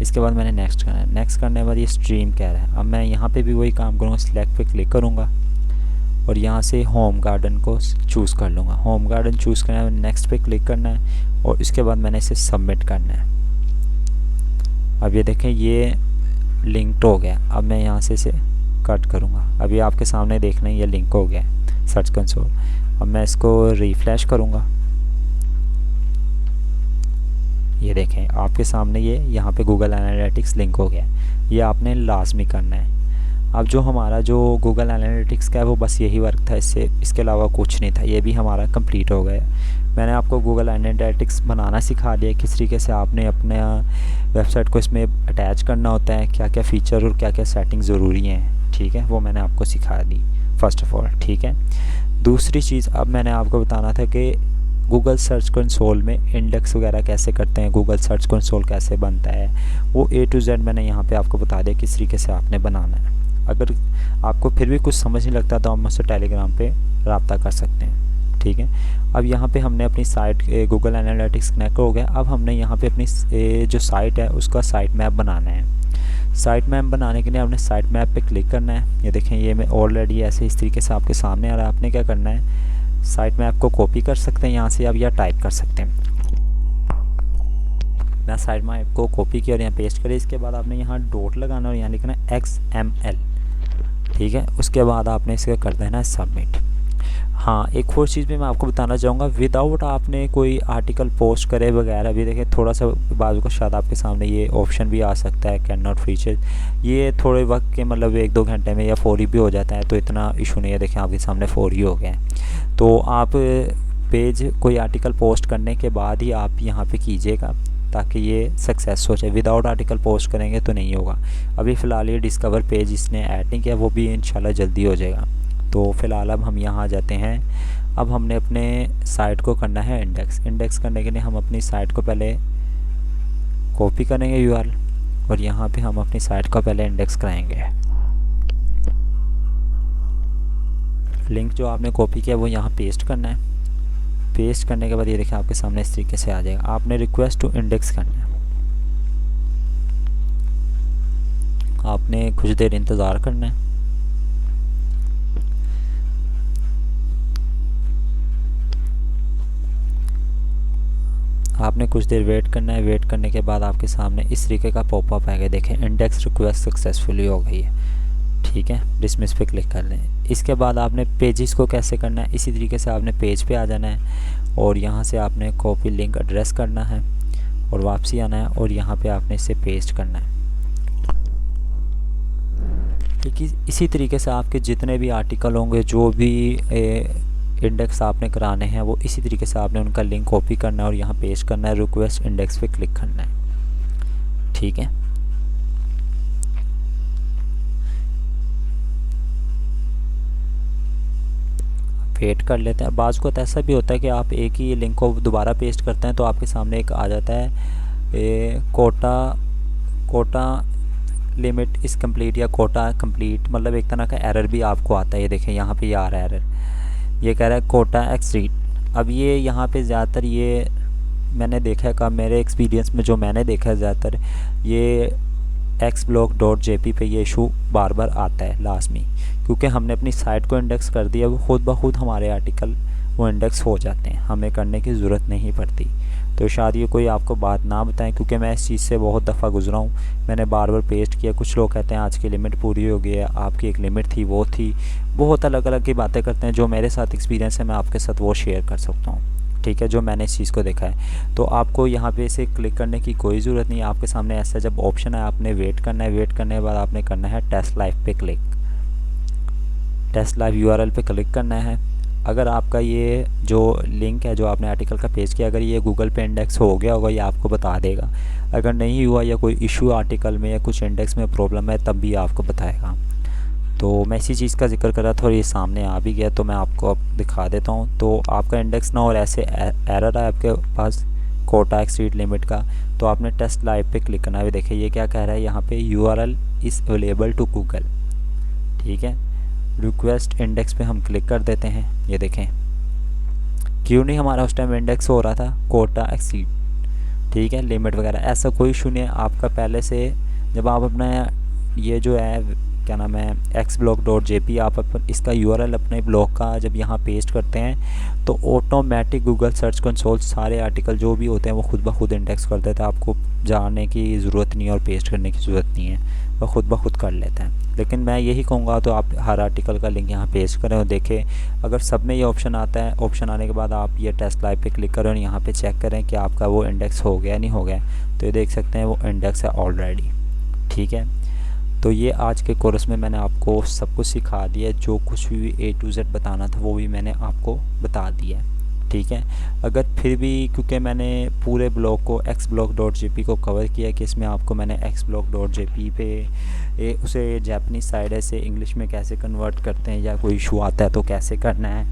A: इसके बाद मैंने नेक्स्ट करना है। नेक्स्ट करने के बाद ये स्ट्रीम कह रहा है। अब मैं यहाँ पे भी वही काम करूँगा, सिलेक्ट पे क्लिक करूँगा और यहाँ से होम गार्डन को चूज़ कर लूँगा। होम गार्डन चूज़ करना है, नेक्स्ट पे क्लिक करना है और इसके बाद मैंने इसे सबमिट करना है। अब ये देखें ये लिंक्ड हो गया। अब मैं यहाँ से इसे कट करूँगा। अभी आपके सामने देख लें ये लिंक हो गया सर्च कंसोल। अब मैं इसको रिफ्रेश करूँगा, ये देखें आपके सामने ये यहाँ पे गूगल एनालिटिक्स लिंक हो गया। ये आपने लाजमी करना है। अब जो हमारा जो गूगल एनालिटिक्स का है वो बस यही वर्क था, इसके अलावा कुछ नहीं था। ये भी हमारा कंप्लीट हो गया। मैंने आपको गूगल एनालिटिक्स बनाना सिखा दिया, किस तरीके से आपने अपने वेबसाइट को इसमें अटैच करना होता है, क्या क्या फ़ीचर और क्या क्या सेटिंग ज़रूरी हैं। ठीक है, वो मैंने आपको सिखा दी फ़र्स्ट ऑफ़ ऑल। ठीक है, दूसरी चीज़ अब मैंने आपको बताना था कि गूगल सर्च कंसोल में इंडेक्स वगैरह कैसे करते हैं, गूगल सर्च कंसोल कैसे बनता है, वो A to Z मैंने यहाँ पे आपको बता दिया किस तरीके से आपने बनाना है। अगर आपको फिर भी कुछ समझ नहीं लगता तो आप मुझसे टेलीग्राम पे रब्ता कर सकते हैं। ठीक है, अब यहाँ पे हमने अपनी साइट गूगल एनालिटिक्स कनेक्ट हो गया। अब हमने यहाँ पे अपनी जो साइट है उसका साइट मैप बनाना है। साइट मैप बनाने के लिए आपने साइट मैप पे क्लिक करना है। ये देखें ये मैं ऑलरेडी ऐसे इस तरीके से आपके सामने आ रहा है। आपने क्या करना है, साइट मैप को कॉपी कर सकते हैं यहाँ से आप, या टाइप कर सकते हैं। मैं साइट मैप को कॉपी किया और यहाँ पेस्ट करें। इसके बाद आपने यहाँ डॉट लगाना और यहाँ लिखना है XML। ठीक है, उसके बाद आपने इसे कर देना है सबमिट। हाँ, एक और चीज़ भी मैं आपको बताना चाहूँगा, विदाउट आपने कोई आर्टिकल पोस्ट करे वगैरह भी, देखें थोड़ा सा बाजू को शायद आपके सामने ये ऑप्शन भी आ सकता है कैन नॉट फीचर। ये थोड़े वक्त के मतलब 1-2 घंटे में या 4 भी हो जाता है, तो इतना इशू नहीं है। देखें आपके सामने 4 हो गए हैं। तो आप पेज कोई आर्टिकल पोस्ट करने के बाद ही आप यहाँ पे कीजिएगा ताकि ये सक्सेस हो जाए। विदाउट आर्टिकल पोस्ट करेंगे तो नहीं होगा। अभी फ़िलहाल ये डिस्कवर पेज इसने ऐड नहीं किया, वो भी इंशाल्लाह जल्दी हो जाएगा। तो फ़िलहाल अब हम यहाँ आ जाते हैं। अब हमने अपने साइट को करना है इंडेक्स करने के लिए हम अपनी साइट को पहले कॉपी करेंगे URL और यहाँ पे हम अपनी साइट को पहले इंडेक्स कराएंगे। लिंक जो आपने कॉपी किया वो यहाँ पेस्ट करना है। पेस्ट करने के बाद ये देखें आपके सामने इस तरीके से आ जाएगा। आपने रिक्वेस्ट टू इंडेक्स करना है। आपने कुछ देर इंतज़ार करना है। आपने कुछ देर वेट करना है। वेट करने के बाद आपके सामने इस तरीके का पॉपअप आएगा। देखें इंडेक्स रिक्वेस्ट सक्सेसफुली हो गई है। ठीक है, डिसमिस पे क्लिक कर लें। इसके बाद आपने पेजेस को कैसे करना है, इसी तरीके से आपने पेज पे आ जाना है और यहाँ से आपने कॉपी लिंक एड्रेस करना है और वापसी आना है और यहाँ पे आपने इसे पेस्ट करना है। ठीक है, इसी तरीके से आपके जितने भी आर्टिकल होंगे, जो भी इंडेक्स आपने कराने हैं वो इसी तरीके से आपने उनका लिंक कॉपी करना है और यहाँ पेस्ट करना है, रिक्वेस्ट इंडेक्स पे क्लिक करना है। ठीक है, वेट कर लेते हैं। बाज़ को तो ऐसा भी होता है कि आप एक ही लिंक को दोबारा पेस्ट करते हैं तो आपके सामने एक आ जाता है कोटा लिमिट इज़ कंप्लीट या कोटा कंप्लीट, मतलब एक तरह का एरर भी आपको आता है। ये देखें यहाँ पे ये आ रहा है एरर, ये कह रहा है कोटा एक्सीड। अब ये यहाँ पे ज़्यादातर ये मैंने देखा है, का मेरे एक्सपीरियंस में जो मैंने देखा है ज़्यादातर ये xblog.jp पे ये इशू बार बार आता है लाजमी, क्योंकि हमने अपनी साइट को इंडेक्स कर दिया, वो खुद ब खुद हमारे आर्टिकल वो इंडेक्स हो जाते हैं, हमें करने की ज़रूरत नहीं पड़ती। तो शायद ये कोई आपको बात ना बताएं, क्योंकि मैं इस चीज़ से बहुत दफ़ा गुजरा हूँ, मैंने बार बार पेस्ट किया। कुछ लोग कहते हैं आज की लिमिट पूरी हो गई है, आपकी एक लिमिट थी वो थी, बहुत अलग अलग की बातें करते हैं। जो मेरे साथ एक्सपीरियंस है मैं आपके साथ वो शेयर कर सकता हूँ। ठीक है, जो मैंने इस चीज़ को देखा है। तो आपको यहाँ पे इसे क्लिक करने की कोई ज़रूरत नहीं है, आपके सामने ऐसा जब ऑप्शन है आपने वेट करना है। वेट करने के बाद आपने करना है टेस्ट लाइव पे क्लिक, टेस्ट लाइव URL पे क्लिक करना है। अगर आपका ये जो लिंक है जो आपने आर्टिकल का पेज किया, अगर ये गूगल पे इंडेक्स हो गया होगा ये आपको बता देगा। अगर नहीं हुआ या कोई इशू आर्टिकल में या कुछ इंडेक्स में प्रॉब्लम है तब भी आपको बताएगा। तो मैं इसी चीज़ का जिक्र कर रहा था और ये सामने आ भी गया, तो मैं आपको अब दिखा देता हूँ। तो आपका इंडेक्स ना और ऐसे एरर है आपके पास कोटा एक्सीड लिमिट का, तो आपने टेस्ट लाइव पे क्लिक करना है। देखिए ये क्या कह रहा है यहाँ पे, URL is available to Google. ठीक है, रिक्वेस्ट इंडेक्स पे हम क्लिक कर देते हैं। ये देखें क्यों नहीं हमारा उस टाइम इंडेक्स हो रहा था, कोटा एक्सीड। ठीक है, लिमिट वगैरह ऐसा कोई इशू नहीं है आपका। पहले से जब आप अपना ये जो है क्या नाम है xblog.jp, आप इसका URL अपने ब्लॉग का जब यहाँ पेस्ट करते हैं तो ऑटोमेटिक गूगल सर्च कंसोल सारे आर्टिकल जो भी होते हैं वो खुद ब खुद इंडेक्स कर देता है। आपको जाने की ज़रूरत नहीं है और पेस्ट करने की ज़रूरत नहीं है, वो खुद ब खुद कर लेता है। लेकिन मैं यही कहूँगा तो आप हर आर्टिकल का लिंक यहाँ पेस्ट करें और देखें। अगर सब में ये ऑप्शन आता है, ऑप्शन आने के बाद आप ये टेस्ट लाइव पे क्लिक करें और यहाँ पे चेक करें कि आपका वो इंडेक्स हो गया नहीं हो गया, तो ये देख सकते हैं वो इंडेक्स है ऑलरेडी। ठीक है, तो ये आज के कोर्स में मैंने आपको सब कुछ सिखा दिया, जो कुछ भी A to Z बताना था वो भी मैंने आपको बता दिया। ठीक है, अगर फिर भी क्योंकि मैंने पूरे ब्लॉग को xblog.jp को कवर किया कि इसमें आपको मैंने xblog.jp पे उसे जापानीज़ साइड से इंग्लिश में कैसे कन्वर्ट करते हैं या कोई इशू आता है तो कैसे करना है,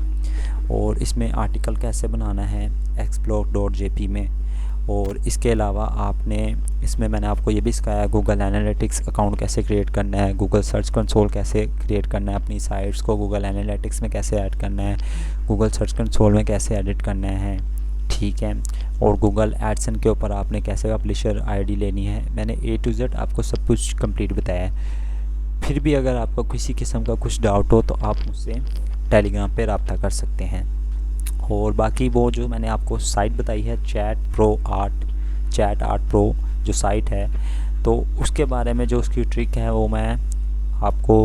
A: और इसमें आर्टिकल कैसे बनाना है xblog.jp में। और इसके अलावा आपने इसमें मैंने आपको ये भी सिखाया गूगल एनालिटिक्स अकाउंट कैसे क्रिएट करना है, गूगल सर्च कंसोल कैसे क्रिएट करना है, अपनी साइट्स को गूगल एनालिटिक्स में कैसे ऐड करना है, गूगल सर्च कंसोल में कैसे एडिट करना है। ठीक है, और गूगल एडसन के ऊपर आपने कैसे पब्लिशर आईडी लेनी है। मैंने A to Z आपको सब कुछ कंप्लीट बताया है। फिर भी अगर आपका किसी किस्म का कुछ डाउट हो तो आप मुझसे टेलीग्राम पे रब्ता कर सकते हैं। और बाकी वो जो मैंने आपको साइट बताई है चैट आर्ट प्रो जो साइट है, तो उसके बारे में जो उसकी ट्रिक है वो मैं आपको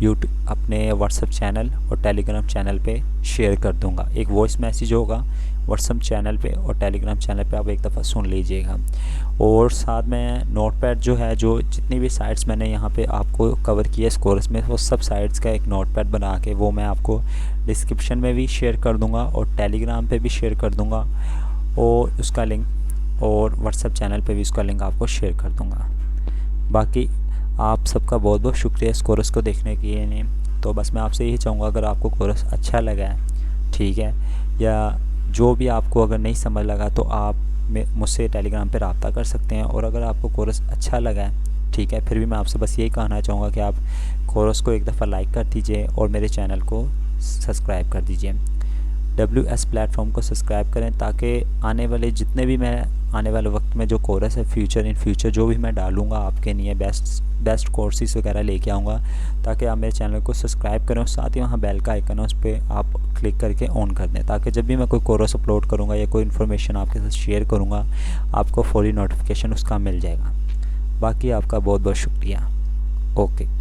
A: यूट्यूब अपने व्हाट्सएप चैनल और टेलीग्राम चैनल पे शेयर कर दूंगा। एक वॉइस मैसेज होगा व्हाट्सएप चैनल पे और टेलीग्राम चैनल पे, आप एक दफ़ा सुन लीजिएगा। और साथ में नोटपैड जो है, जो जितनी भी साइट्स मैंने यहाँ पे आपको कवर किया इस कोर्स में, वो सब साइट्स का एक नोटपैड बना के वो मैं आपको डिस्क्रिप्शन में भी शेयर कर दूँगा और टेलीग्राम पे भी शेयर कर दूँगा और उसका लिंक, और व्हाट्सएप चैनल पे भी उसका लिंक आपको शेयर कर दूँगा। बाकी आप सबका बहुत बहुत शुक्रिया इस कोर्स को देखने के लिए। तो बस मैं आपसे यही चाहूँगा, अगर आपको कोर्स अच्छा लगा है, ठीक है, या जो भी आपको अगर नहीं समझ लगा तो आप मुझसे टेलीग्राम पे रब्ता कर सकते हैं। और अगर आपको कोर्स अच्छा लगा है, ठीक है, फिर भी मैं आपसे बस यही कहना चाहूँगा कि आप कोर्स को एक दफ़ा लाइक कर दीजिए और मेरे चैनल को सब्सक्राइब कर दीजिए। WS प्लेटफॉर्म को सब्सक्राइब करें ताकि आने वाले जितने भी मैं आने वाले वक्त में जो कोर्स है इन फ्यूचर जो भी मैं डालूँगा आपके लिए बेस्ट कोर्सेज वगैरह लेके आऊँगा, ताकि आप मेरे चैनल को सब्सक्राइब करें और साथ ही वहाँ बेल का आइकन है उस पर आप क्लिक करके ऑन कर दें, ताकि जब भी मैं कोई कोर्स अपलोड करूँगा या कोई इन्फॉर्मेशन आपके साथ शेयर करूँगा आपको फौरी नोटिफिकेशन उसका मिल जाएगा। बाकी आपका बहुत बहुत शुक्रिया। ओके।